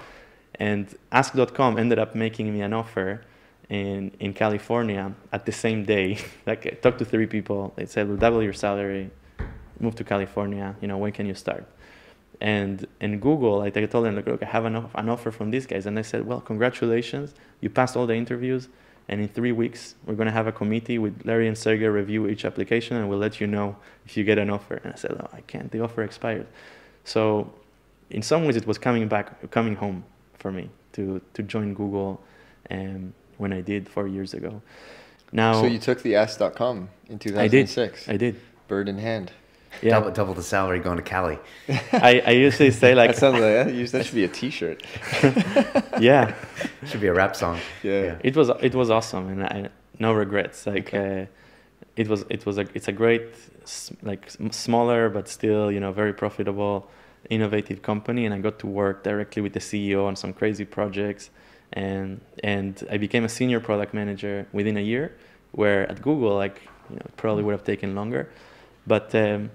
And Ask.com ended up making me an offer in California at the same day. Like, I talked to 3 people. They said, we'll double your salary, move to California, when can you start? And Google, I told them, look, I have an offer from these guys. And they said, well, congratulations, you passed all the interviews. And in 3 weeks, we're going to have a committee with Larry and Sergey review each application, and we'll let you know if you get an offer. And I said, oh, I can't. The offer expired. So in some ways, it was coming home for me to join Google when I did 4 years ago. Now, so you took the Ask.com in 2006? I did. Bird in hand. Yeah. Double the salary going to Cali. I usually say, like... that sounds like that should be a T-shirt. Yeah. Should be a rap song. Yeah. It was awesome, and no regrets. Like, okay. It's a great, like, smaller but still, very profitable, innovative company, and I got to work directly with the CEO on some crazy projects, and I became a senior product manager within a year, where at Google, like, it probably would have taken longer. But to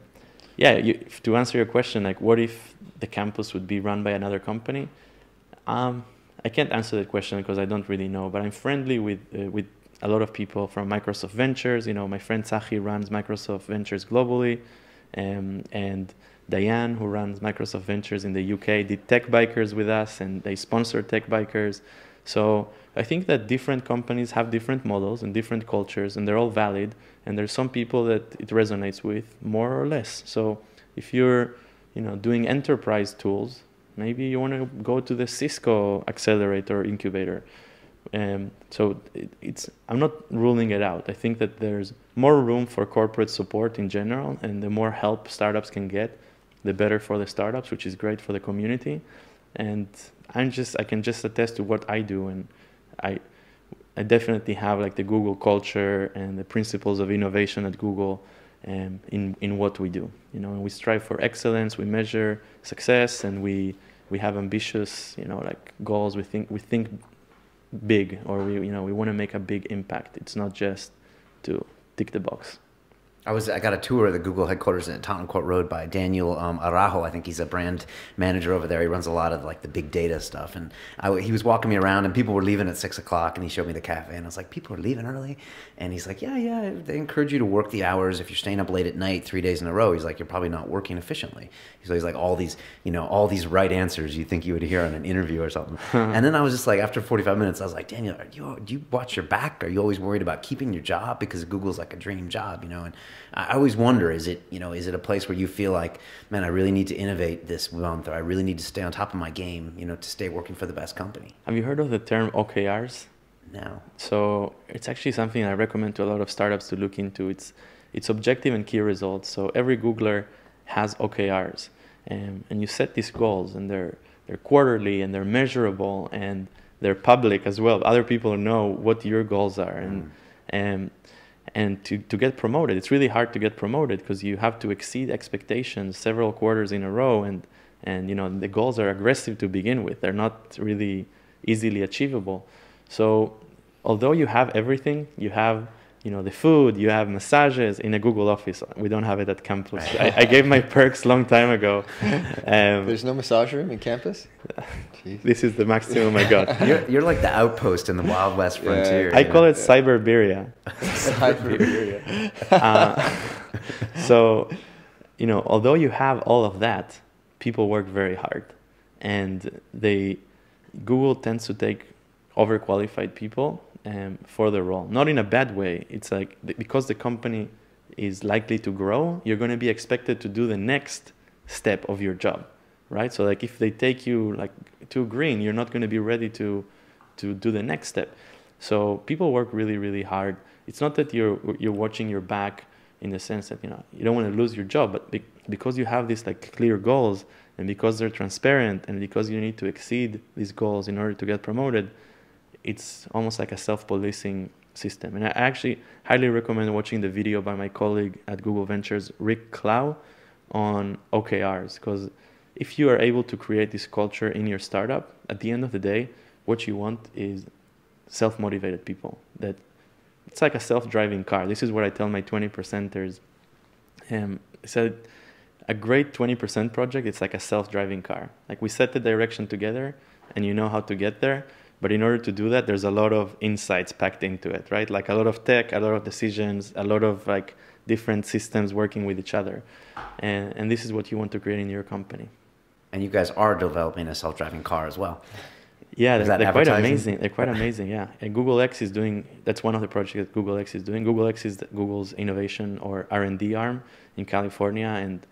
answer your question, like, what if the campus would be run by another company? I can't answer that question because I don't really know. But I'm friendly with a lot of people from Microsoft Ventures. My friend Tzachi runs Microsoft Ventures globally, and Diane, who runs Microsoft Ventures in the UK, did Tech Bikers with us, and they sponsor Tech Bikers. So I think that different companies have different models and different cultures, and they're all valid. And there's some people that it resonates with more or less. So if you're, doing enterprise tools, maybe you want to go to the Cisco accelerator or incubator. So I'm not ruling it out. I think that there's more room for corporate support in general, and the more help startups can get, the better for the startups, which is great for the community. And I can just attest to what I do, and I definitely have, like, the Google culture and the principles of innovation at Google in what we do. And we strive for excellence, we measure success, and we have ambitious, like, goals. We think big, or we want to make a big impact. It's not just to tick the box. I got a tour of the Google headquarters at Tottenham Court Road by Daniel Arajo. I think he's a brand manager over there. He runs a lot of, like, the big data stuff. And he was walking me around, and people were leaving at 6 o'clock, and he showed me the cafe. And I was like, people are leaving early? And he's like, yeah, they encourage you to work the hours. If you're staying up late at night 3 days in a row, he's like, you're probably not working efficiently. So he's like, all these right answers you think you would hear on an interview or something. And then I was just like, after 45 minutes, I was like, Daniel, do you watch your back? Are you always worried about keeping your job? Because Google's like a dream job, And I always wonder, is it, is it a place where you feel like, man, I really need to innovate this month, or I really need to stay on top of my game, to stay working for the best company? Have you heard of the term OKRs? No. So it's actually something I recommend to a lot of startups to look into. It's objective and key results. So every Googler has OKRs, and you set these goals, and they're quarterly, and they're measurable, and they're public as well. Other people know what your goals are, and to get promoted, it's really hard to get promoted because you have to exceed expectations several quarters in a row, and the goals are aggressive to begin with. They're not really easily achievable. So although you have everything, you have the food, you have massages in a Google office. We don't have it at campus. Right. I gave my perks long time ago. There's no massage room in campus? This is the maximum I got. You're like the outpost in the Wild West frontier. I call it Cyberberia. Cyberberia. So, although you have all of that, people work very hard. And Google tends to take overqualified people for the role. Not in a bad way. It's like because the company is likely to grow, you're going to be expected to do the next step of your job, right? So like if they take you like too green, you're not going to be ready to do the next step. So people work really, really hard. It's not that you're watching your back in the sense that you don't want to lose your job, but because you have these like clear goals, and because they're transparent, and because you need to exceed these goals in order to get promoted, it's almost like a self-policing system. And I actually highly recommend watching the video by my colleague at Google Ventures, Rick Clow, on OKRs, because if you are able to create this culture in your startup, at the end of the day, what you want is self-motivated people. That it's like a self-driving car. This is what I tell my 20%ers. So a great 20% project, it's like a self-driving car. Like we set the direction together, and you know how to get there. But in order to do that, there's a lot of insights packed into it, right? Like a lot of tech, a lot of decisions, a lot of like different systems working with each other. And this is what you want to create in your company. And you guys are developing a self-driving car as well. Yeah, they're quite amazing. They're quite amazing, yeah. And Google X is doing, that's one of the projects that Google X is doing. Google X is Google's innovation or R&D arm in California. And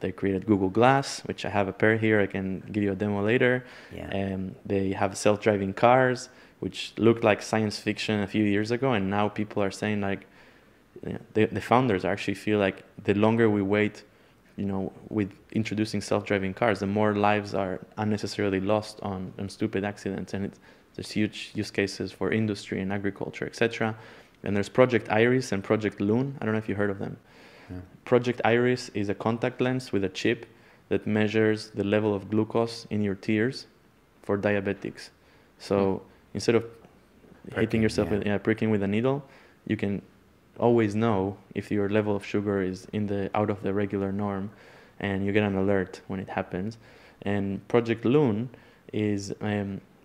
they created Google Glass, which I have a pair here. I can give you a demo later. Yeah. They have self-driving cars, which looked like science fiction a few years ago, and now people are saying like, the founders actually feel like the longer we wait, with introducing self-driving cars, the more lives are unnecessarily lost on stupid accidents, and there's huge use cases for industry and agriculture, etc. And there's Project Iris and Project Loon. I don't know if you heard of them. Project Iris is a contact lens with a chip that measures the level of glucose in your tears for diabetics. So instead of hitting yourself pricking with a needle, you can always know if your level of sugar is out of the regular norm, and you get an alert when it happens. And Project Loon is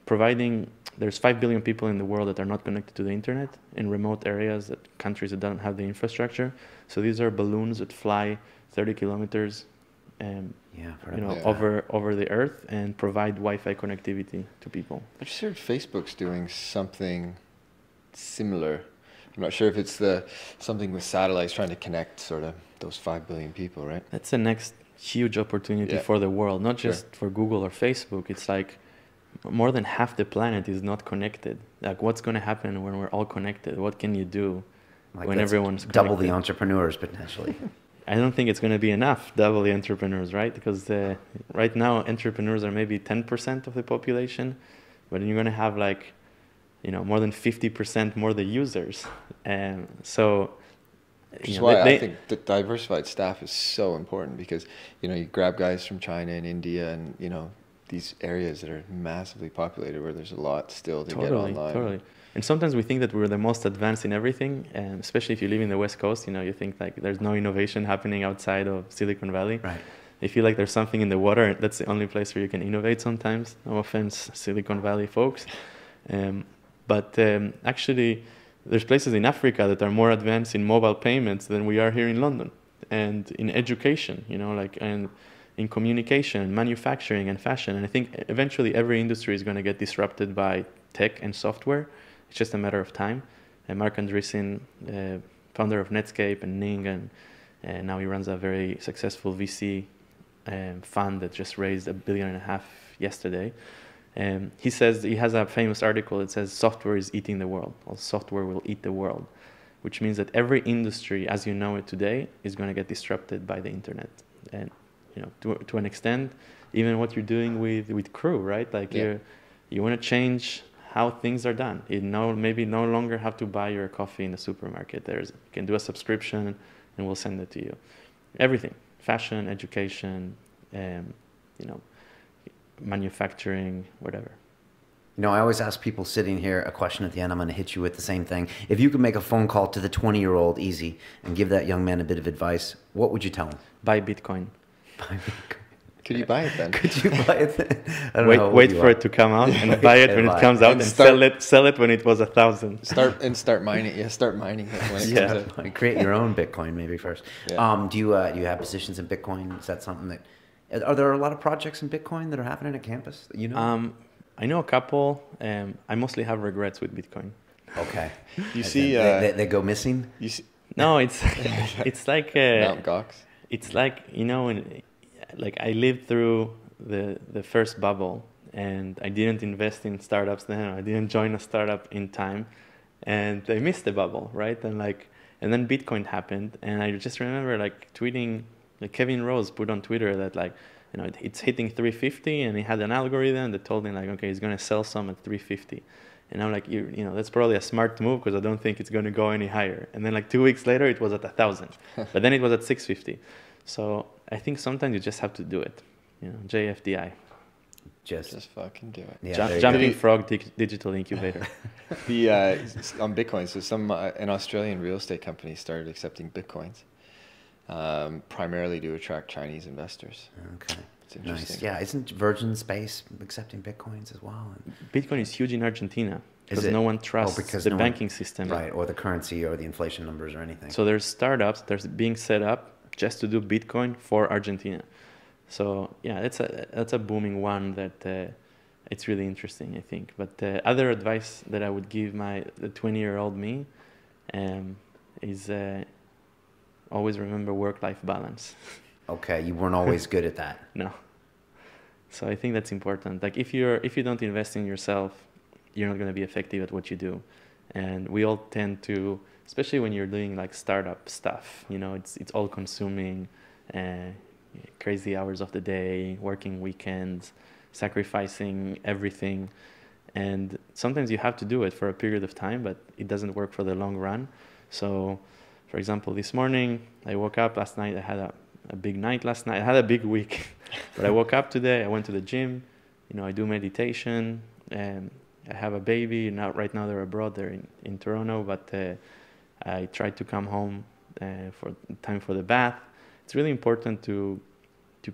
providing. There's 5 billion people in the world that are not connected to the internet in remote areas, countries that don't have the infrastructure. So these are balloons that fly 30 kilometers over the earth and provide Wi-Fi connectivity to people. I just heard Facebook's doing something similar. I'm not sure if it's something with satellites trying to connect sort of those 5 billion people, right? That's the next huge opportunity for the world, not just for Google or Facebook. It's like more than half the planet is not connected. Like, what's going to happen when we're all connected? What can you do when everyone's connected? Double the entrepreneurs, potentially. I don't think it's going to be enough, double the entrepreneurs, right? Because right now, entrepreneurs are maybe 10% of the population, but you're going to have like, more than 50% more the users. And so... Which is why I think the diversified staff is so important, because, you grab guys from China and India and, these areas that are massively populated where there's a lot still to get online. Totally. And sometimes we think that we're the most advanced in everything, and especially if you live in the West Coast, you think like there's no innovation happening outside of Silicon Valley. Right. You feel like there's something in the water. That's the only place where you can innovate sometimes. No offense, Silicon Valley folks. But actually, there's places in Africa that are more advanced in mobile payments than we are here in London. And in education, and in communication, manufacturing, and fashion. And I think eventually every industry is going to get disrupted by tech and software. It's just a matter of time. And Marc Andreessen founder of Netscape and Ning, and now he runs a very successful VC fund that just raised $1.5 billion yesterday. He says, he has a famous article that says software is eating the world, or software will eat the world, which means that every industry as you know it today is going to get disrupted by the internet. And to an extent, even what you're doing with Crew, right? Like you want to change how things are done. You maybe no longer have to buy your coffee in the supermarket. You can do a subscription and we'll send it to you. Everything, fashion, education, manufacturing, whatever. I always ask people sitting here a question at the end. I'm going to hit you with the same thing. If you could make a phone call to the 20-year-old Eze and give that young man a bit of advice, what would you tell him? Buy Bitcoin. Buy Bitcoin. Could you buy it then? Could you buy it then? I don't know wait for it to come out and buy it when it comes out and sell it when it was 1,000. Start mining. Yeah, start mining it when it comes out. Create your own Bitcoin maybe first. Yeah. Do you have positions in Bitcoin? Is that something that? Are there a lot of projects in Bitcoin that are happening at campus? I know a couple. I mostly have regrets with Bitcoin. Okay. You see, they go missing. You see, no, it's like Mount Gox. It's like like I lived through the first bubble, and I didn't invest in startups then. I didn't join a startup in time, and I missed the bubble, right? And then Bitcoin happened, and I just remember tweeting. Like Kevin Rose put on Twitter that it's hitting 350, and he had an algorithm that told him okay, he's gonna sell some at 350, and I'm like, that's probably a smart move because I don't think it's gonna go any higher. And then 2 weeks later, it was at 1,000, but then it was at 650. So I think sometimes you just have to do it, JFDI. Just fucking do it. Yeah, Jumping Frog Digital Incubator. On Bitcoin, so an Australian real estate company started accepting Bitcoins. Primarily to attract Chinese investors. Okay. It's interesting. Nice. Yeah, isn't Virgin Space accepting Bitcoins as well? Bitcoin is huge in Argentina because no one trusts the banking system. Right, or the currency or the inflation numbers or anything. So there's startups being set up just to do Bitcoin for Argentina. So yeah, that's a booming one that it's really interesting, I think. But other advice that I would give the 20-year-old me is always remember work-life balance. Okay, you weren't always good at that. No. So I think that's important. If you don't invest in yourself, you're not going to be effective at what you do. And we all tend to, especially when you're doing startup stuff, it's all consuming, crazy hours of the day, working weekends, sacrificing everything. And sometimes you have to do it for a period of time, but it doesn't work for the long run. So for example, this morning, I woke up last night. I had a big night last night. I had a big week. But I woke up today. I went to the gym. I do meditation. And I have a baby. Right now, they're abroad. They're in Toronto. But I tried to come home for time for the bath. It's really important to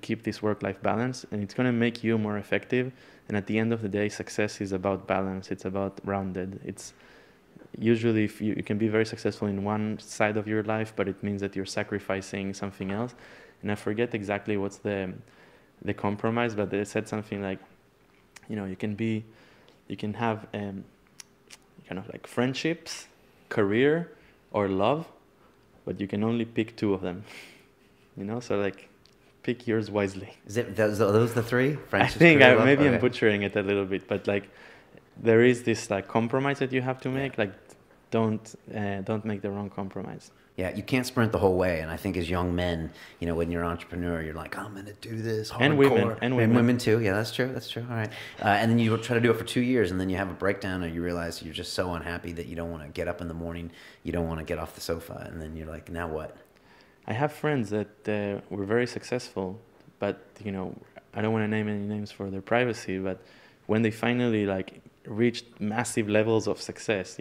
keep this work-life balance. And it's going to make you more effective. And at the end of the day, success is about balance. It's about rounded. Usually if you can be very successful in one side of your life, but it means that you're sacrificing something else. And I forget exactly what's the compromise, but they said something like, you can have kind of friendships, career, or love, but you can only pick two of them. So pick yours wisely. Is it those the three? Friendships, I think maybe I'm butchering it a little bit, but there is this compromise that you have to make. Don't make the wrong compromise. Yeah, you can't sprint the whole way. And I think as young men, when you're an entrepreneur, you're like, I'm going to do this hardcore. And women too. Yeah, that's true. All right. And then you try to do it for 2 years, and then you have a breakdown, or you realize you're just so unhappy that you don't want to get up in the morning. You don't want to get off the sofa. And then you're like, now what? I have friends that were very successful, but, I don't want to name any names for their privacy, but when they finally reached massive levels of success,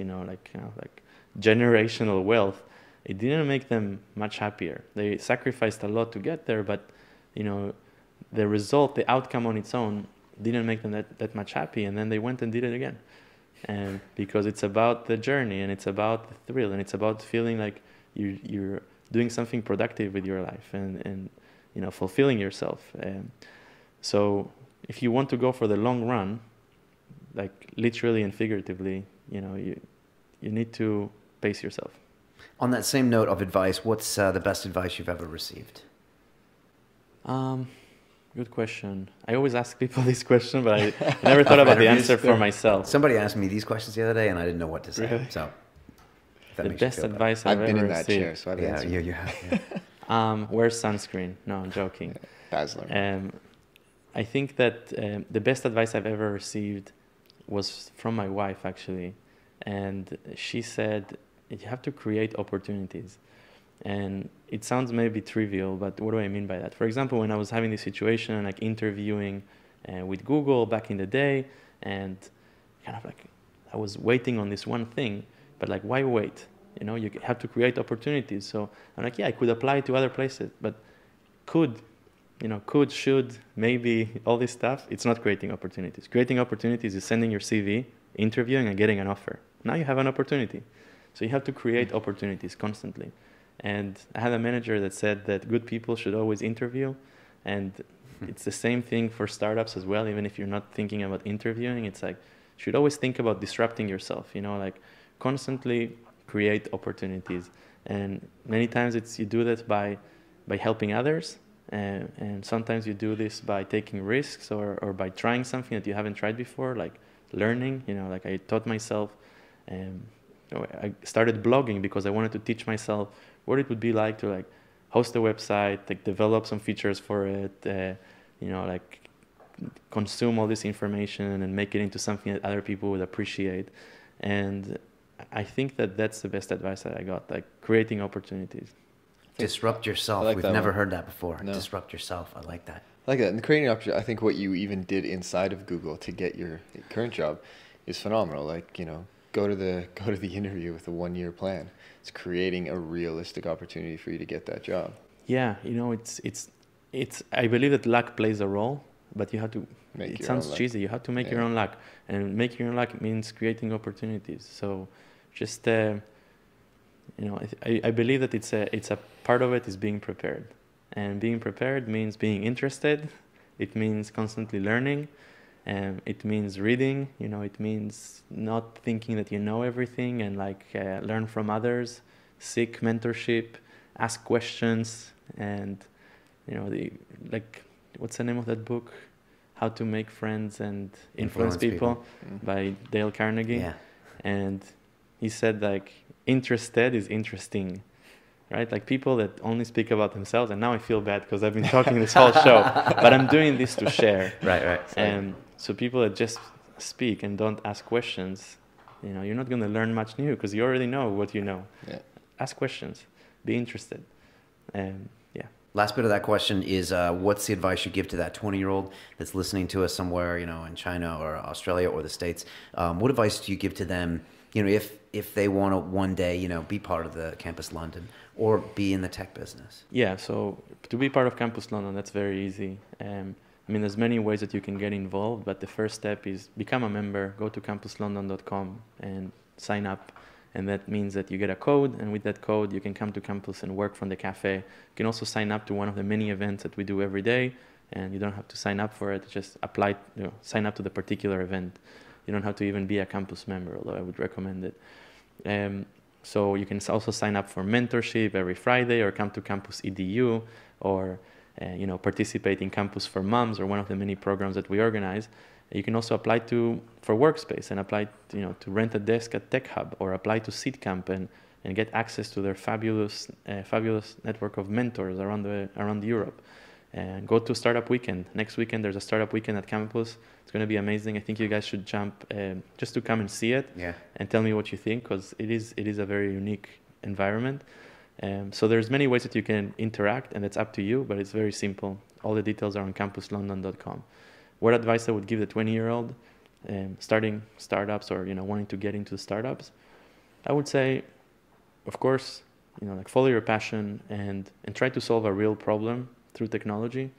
generational wealth, it didn't make them much happier. They sacrificed a lot to get there, but the result, the outcome on its own, didn't make them that much happy. And then they went and did it again, and because it's about the journey, and it's about the thrill, and it's about feeling like you're doing something productive with your life, and fulfilling yourself. So if you want to go for the long run, literally and figuratively, you need to pace yourself. On that same note of advice, what's the best advice you've ever received? Good question. I always ask people this question, but I never thought about the answer for myself. Somebody asked me these questions the other day, and I didn't know what to say. Really? So, if that The makes you best feel better. advice I've I've been ever in that received. chair, so I've Yeah, answered. you have. Yeah. Wear sunscreen. No, I'm joking. Dazzler. I think that the best advice I've ever received was from my wife, actually. And she said, you have to create opportunities. And it sounds maybe trivial, but what do I mean by that? For example, when I was having this situation, like interviewing with Google back in the day, and kind of like I was waiting on this one thing, but like, why wait? You know, you have to create opportunities. So I'm like, yeah, I could apply to other places, but could, should, maybe, all this stuff, it's not creating opportunities. Creating opportunities is sending your CV, interviewing, and getting an offer. Now you have an opportunity. So you have to create opportunities constantly. And I had a manager that said that good people should always interview. And it's the same thing for startups as well. Even if you're not thinking about interviewing, it's like, you should always think about disrupting yourself, like constantly create opportunities. And many times you do that by helping others. And sometimes you do this by taking risks or by trying something that you haven't tried before, like learning, like I taught myself. I started blogging because I wanted to teach myself what it would be like to like host a website, like develop some features for it, like consume all this information and make it into something that other people would appreciate. And I think that that's the best advice that I got, like creating opportunities. Disrupt yourself. Like We've that never one. heard that before. No. Disrupt yourself. I like that. I like that. And creating an opportunity, I think what you even did inside of Google to get your current job is phenomenal. Like, go to the interview with a 1-year plan. It's creating a realistic opportunity for you to get that job. Yeah, it's I believe that luck plays a role, but you have to it sounds cheesy. You have to make your own luck. And making your own luck means creating opportunities. So just I believe that it's a part of it is being prepared. And being prepared means being interested. It means constantly learning. It means reading. It means not thinking that you know everything and like learn from others, seek mentorship, ask questions, and what's the name of that book? How to Make Friends and Influence People by Dale Carnegie. Yeah. And he said like interested is interesting. Right? Like people that only speak about themselves, and now I feel bad because I've been talking this whole show, but I'm doing this to share. Right. And so people that just speak and don't ask questions, you're not going to learn much new because you already know what you know. Yeah. Ask questions, be interested, and yeah. Last bit of that question is, what's the advice you give to that 20-year-old that's listening to us somewhere, in China or Australia or the States? What advice do you give to them, if they want to one day, be part of the Campus London or be in the tech business? Yeah, so to be part of Campus London, that's very easy. There's many ways that you can get involved, but the first step is become a member, go to campuslondon.com and sign up. And that means that you get a code, and with that code, you can come to campus and work from the cafe. You can also sign up to one of the many events that we do every day, and you don't have to sign up for it. Just apply, sign up to the particular event. You don't have to even be a campus member, although I would recommend it. So you can also sign up for mentorship every Friday, or come to Campus EDU, or participate in Campus for Moms, or one of the many programs that we organize. You can also apply for Workspace and apply to rent a desk at Tech Hub, or apply to SeedCamp and get access to their fabulous network of mentors around Europe. And go to Startup Weekend. Next weekend there's a Startup Weekend at campus. It's going to be amazing. I think you guys should jump just to come and see it. Yeah. And tell me what you think, because it is a very unique environment. So there's many ways that you can interact, and it's up to you, but it's very simple. All the details are on campuslondon.com. What advice I would give the 20-year-old starting startups or wanting to get into startups? I would say, of course, follow your passion and try to solve a real problem through technology.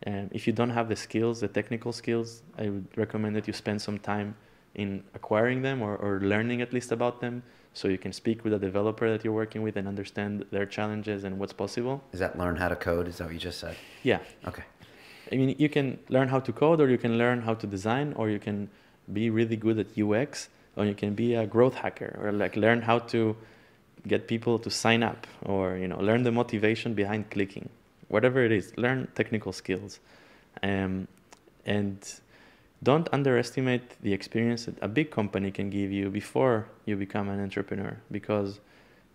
If you don't have the skills, the technical skills, I would recommend that you spend some time in acquiring them or learning at least about them, so you can speak with a developer that you're working with and understand their challenges and what's possible. Is that learn how to code? Is that what you just said? Yeah. Okay. You can learn how to code, or you can learn how to design, or you can be really good at UX, or you can be a growth hacker, or learn how to get people to sign up, or learn the motivation behind clicking, whatever it is. Learn technical skills, and don't underestimate the experience that a big company can give you before you become an entrepreneur, because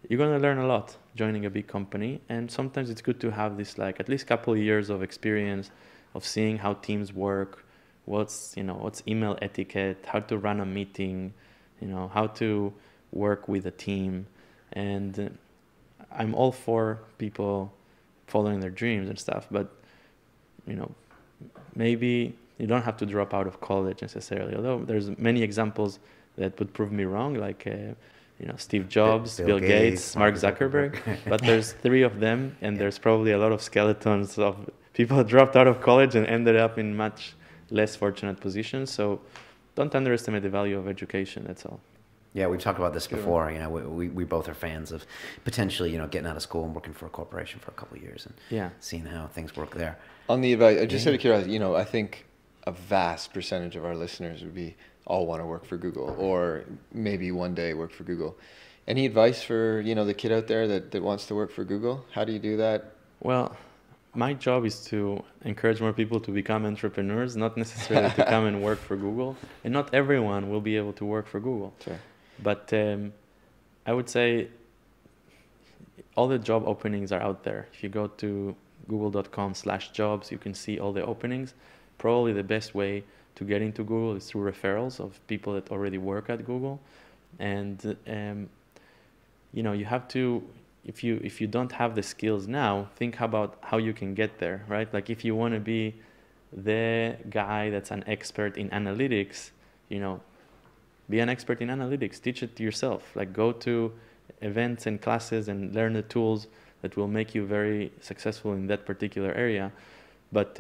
you're going to learn a lot joining a big company. And sometimes it's good to have this, like, at least couple of years of experience of seeing how teams work, what's email etiquette, how to run a meeting, how to work with a team. And I'm all for people following their dreams and stuff, but maybe you don't have to drop out of college necessarily, although there's many examples that would prove me wrong, like Steve Jobs, Bill Gates, Mark Zuckerberg. But there's 3 of them, and there's probably a lot of skeletons of people who dropped out of college and ended up in much less fortunate positions. So don't underestimate the value of education, that's all. Yeah, we've talked about this before. We both are fans of potentially, getting out of school and working for a corporation for a couple of years and seeing how things work there. On the advice, just out of curiosity, I think a vast percentage of our listeners would be all want to work for Google, or maybe one day work for Google. Any advice for, the kid out there that wants to work for Google? How do you do that? Well, my job is to encourage more people to become entrepreneurs, not necessarily to come and work for Google. And not everyone will be able to work for Google. Sure. But I would say all the job openings are out there. If you go to google.com/jobs, you can see all the openings. Probably the best way to get into Google is through referrals of people that already work at Google. And you have to, if you don't have the skills now, think about how you can get there, right? Like, if you want to be the guy that's an expert in analytics, be an expert in analytics, teach it to yourself. Like, go to events and classes and learn the tools that will make you very successful in that particular area. But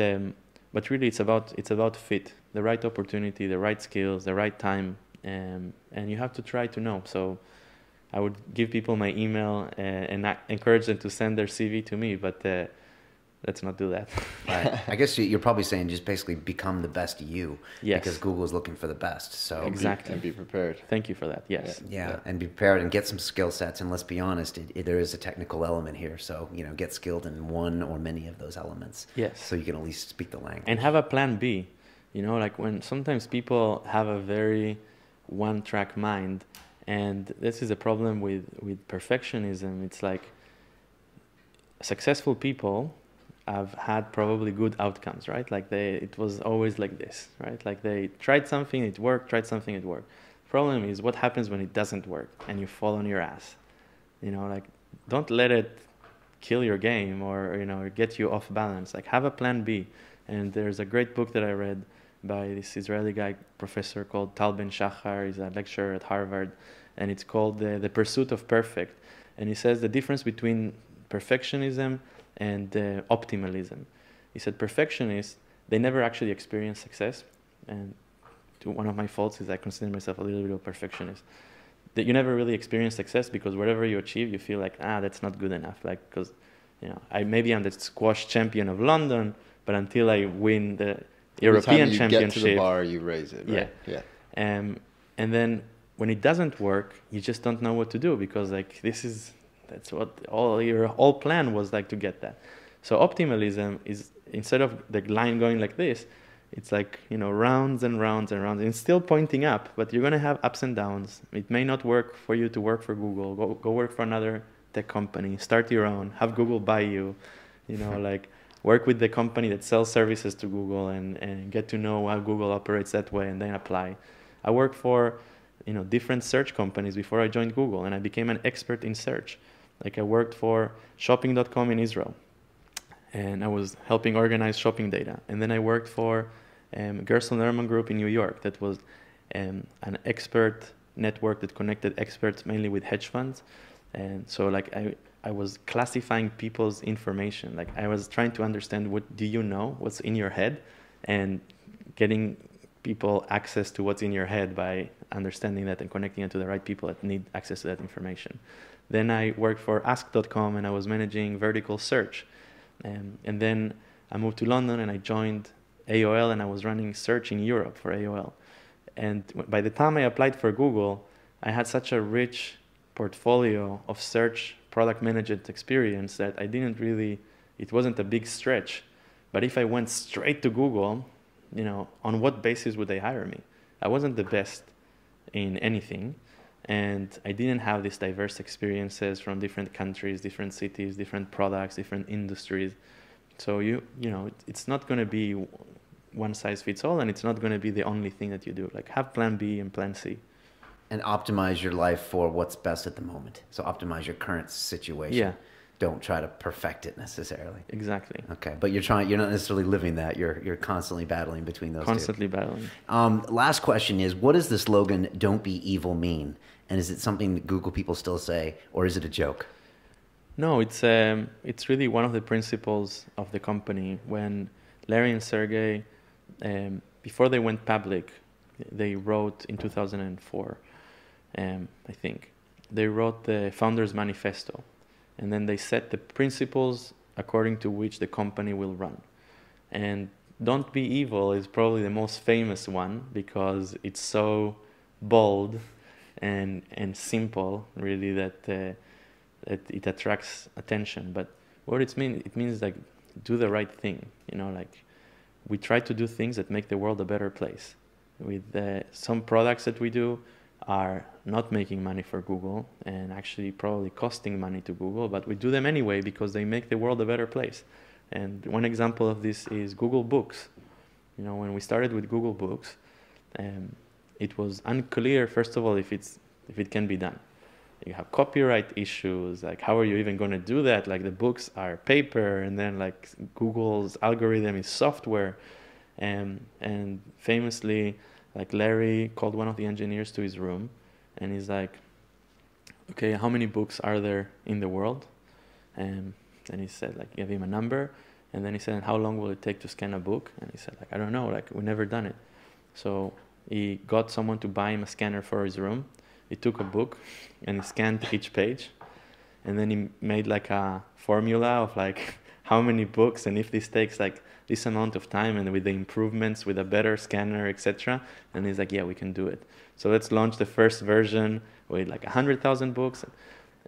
really, it's about fit, the right opportunity, the right skills, the right time, and you have to try to know. So I would give people my email and encourage them to send their CV to me, but let's not do that. Right. I guess you're probably saying just basically become the best you. Yes. Because Google is looking for the best. So exactly. And be prepared. Thank you for that. Yes. Yeah. And be prepared and get some skill sets. And let's be honest, there is a technical element here. So, get skilled in one or many of those elements. Yes. So you can at least speak the language. And have a plan B. Like, when sometimes people have a very one-track mind, and this is a problem with perfectionism. It's like, successful people have had probably good outcomes, right? Like, it was always like this, right? Like, they tried something, it worked, tried something, it worked. Problem is, what happens when it doesn't work and you fall on your ass? Like, don't let it kill your game or get you off balance. Like, have a plan B. And there's a great book that I read by this Israeli guy, professor called Tal Ben Shachar. He's a lecturer at Harvard, and it's called The Pursuit of Perfect. And he says the difference between perfectionism and optimalism. He said perfectionists, they never actually experience success. And one of my faults is I consider myself a little bit of a perfectionist. That you never really experience success, because whatever you achieve, you feel like, that's not good enough. Like, because maybe I'm the squash champion of London, but until I win the European Every time you championship, get to the bar, you raise it, right? Yeah. And then when it doesn't work, you just don't know what to do, because that's what your whole plan was, like, to get that. So optimalism is, instead of the line going like this, it's like, rounds and rounds and rounds. And it's still pointing up, but you're going to have ups and downs. It may not work for you to work for Google. Go work for another tech company. Start your own. Have Google buy you. Like, work with the company that sells services to Google and get to know how Google operates that way, and then apply. I worked for, different search companies before I joined Google, and I became an expert in search. Like, I worked for shopping.com in Israel, and I was helping organize shopping data. And then I worked for Gerson Lerman Group in New York. That was an expert network that connected experts mainly with hedge funds. And so, like, I was classifying people's information. Like, I was trying to understand what do you know, what's in your head, and getting people access to what's in your head by understanding that and connecting it to the right people that need access to that information. Then I worked for ask.com, and I was managing vertical search. And then I moved to London, and I joined AOL, and I was running search in Europe for AOL. And by the time I applied for Google, I had such a rich portfolio of search product management experience that I didn't really, it wasn't a big stretch. But if I went straight to Google, you know, on what basis would they hire me? I wasn't the best in anything, and I didn't have these diverse experiences from different countries, different cities, different products, different industries. So you know, it's not going to be one size fits all, and it's not going to be the only thing that you do. Like, have plan B and plan C. And optimize your life for what's best at the moment. So optimize your current situation. Yeah. Don't try to perfect it necessarily. Exactly. Okay, but you're not necessarily living that. You're constantly battling between those Constantly two. battling. Last question is, what does the slogan "Don't be evil" mean? And is it something that Google people still say, or is it a joke? No, it's really one of the principles of the company. When Larry and Sergey, before they went public, they wrote in 2004, I think, they wrote the Founders Manifesto, and then they set the principles according to which the company will run. And "Don't be evil" is probably the most famous one because it's so bold and simple, really, that it attracts attention. But what it means like, do the right thing. You know, like, we try to do things that make the world a better place. With some products that we do are not making money for Google and actually probably costing money to Google, but we do them anyway because they make the world a better place. And one example of this is Google Books. You know, when we started with Google Books, it was unclear, first of all, if it can be done. You have copyright issues, like how are you even going to do that? Like, the books are paper, and then like Google's algorithm is software. And famously, like, Larry called one of the engineers to his room, and he's like, okay, how many books are there in the world? And he said, like, give him a number, and then he said, how long will it take to scan a book? And he said, like, I don't know, like, we've never done it. So he got someone to buy him a scanner for his room. He took a book and he scanned each page, and then he made like a formula of like how many books, and if this takes like this amount of time, and with the improvements, with a better scanner, etc. And he's like, yeah, we can do it. So let's launch the first version with like 100,000 books.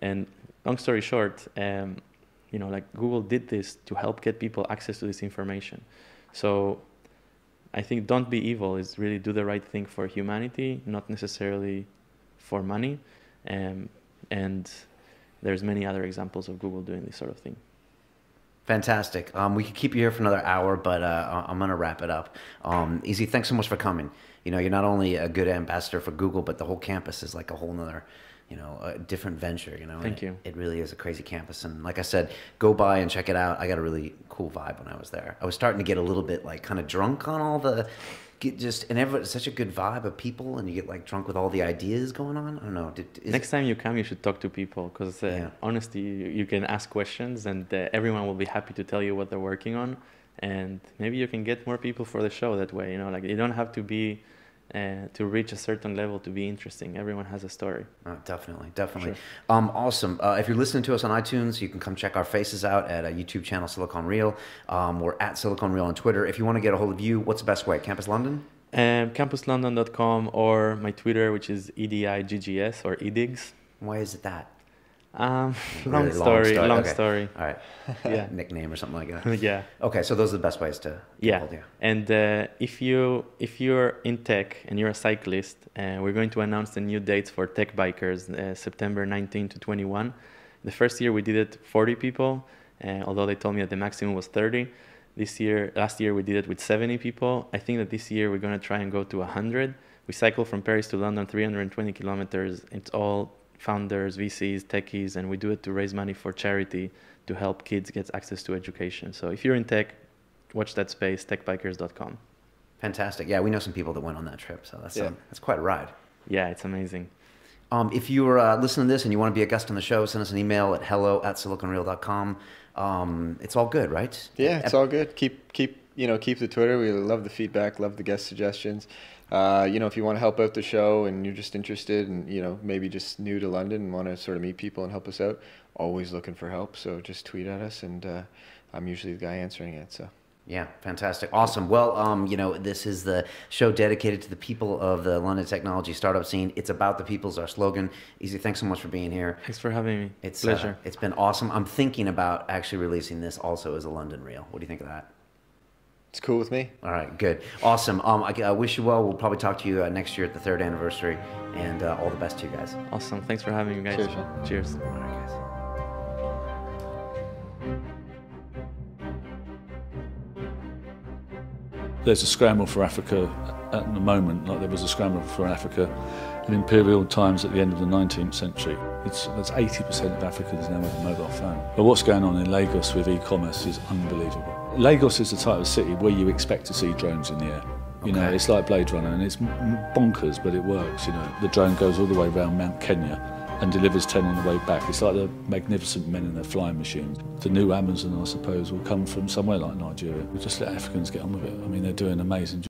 And long story short, you know, like, Google did this to help get people access to this information. So I think "Don't be evil" is really do the right thing for humanity, not necessarily for money. And there's many other examples of Google doing this sort of thing. Fantastic. We could keep you here for another hour, but I'm going to wrap it up. Eze, thanks so much for coming. You know, you're not only a good ambassador for Google, but the whole campus is like a whole nother, you know, a different venture, you know. Thank you. It really is a crazy campus. And like I said, go by and check it out. I got a really cool vibe when I was there. I was starting to get a little bit like kind of drunk on all the, such a good vibe of people, and you get like drunk with all the ideas going on. I don't know. Next time you come, you should talk to people, because honestly, you can ask questions, and everyone will be happy to tell you what they're working on, and maybe you can get more people for the show that way. You know, like, you don't have to be to reach a certain level to be interesting. Everyone has a story. Oh, definitely. Sure. Awesome. If you're listening to us on iTunes, you can come check our faces out at a YouTube channel, Silicon Reel. We're at Silicon Reel on Twitter. If you want to get a hold of you, what's the best way? Campus London? CampusLondon.com, or my Twitter, which is EDIGGS or EDIGS. Why is it that? Long okay. story. All right. Yeah. Nickname or something like that. Yeah. Okay, so those are the best ways to get hold of you. And if you're in tech and you're a cyclist, we're going to announce the new dates for Tech Bikers, September 19 to 21. The first year we did it 40 people, although they told me that the maximum was 30. Last year we did it with 70 people. I think that this year we're going to try and go to 100. We cycle from Paris to London, 320 kilometers. It's all founders, VCs, techies, and we do it to raise money for charity to help kids get access to education. So if you're in tech, watch that space, techbikers.com. Fantastic. Yeah, we know some people that went on that trip, so that's quite a ride. Yeah, it's amazing. If you're listening to this and you want to be a guest on the show, send us an email at hello@siliconreel.com. It's all good, right? Yeah, it's all good. Keep the Twitter. We love the feedback, love the guest suggestions. If you want to help out the show and you're just interested and, maybe just new to London and want to sort of meet people and help us out, always looking for help. So just tweet at us, and I'm usually the guy answering it. So Yeah, fantastic. Awesome. Well, you know, this is the show dedicated to the people of the London technology startup scene. It's about the people is our slogan. Eze, thanks so much for being here. Thanks for having me. It's pleasure. It's been awesome. I'm thinking about actually releasing this also as a London reel. What do you think of that? It's cool with me. All right, good. Awesome. I wish you well. We'll probably talk to you next year at the 3rd anniversary, and all the best to you guys. Awesome. Thanks for having me, guys. Cheers, man. Cheers. All right, guys. There's a scramble for Africa at the moment, like there was a scramble for Africa in imperial times at the end of the 19th century. That's 80% of Africans now have a mobile phone. But what's going on in Lagos with e-commerce is unbelievable. Lagos is the type of city where you expect to see drones in the air. You know, it's like Blade Runner, and it's bonkers, but it works. You know, the drone goes all the way around Mount Kenya and delivers 10 on the way back. It's like the magnificent men in their flying machines. The new Amazon, I suppose, will come from somewhere like Nigeria. We just let Africans get on with it. I mean, they're doing amazing.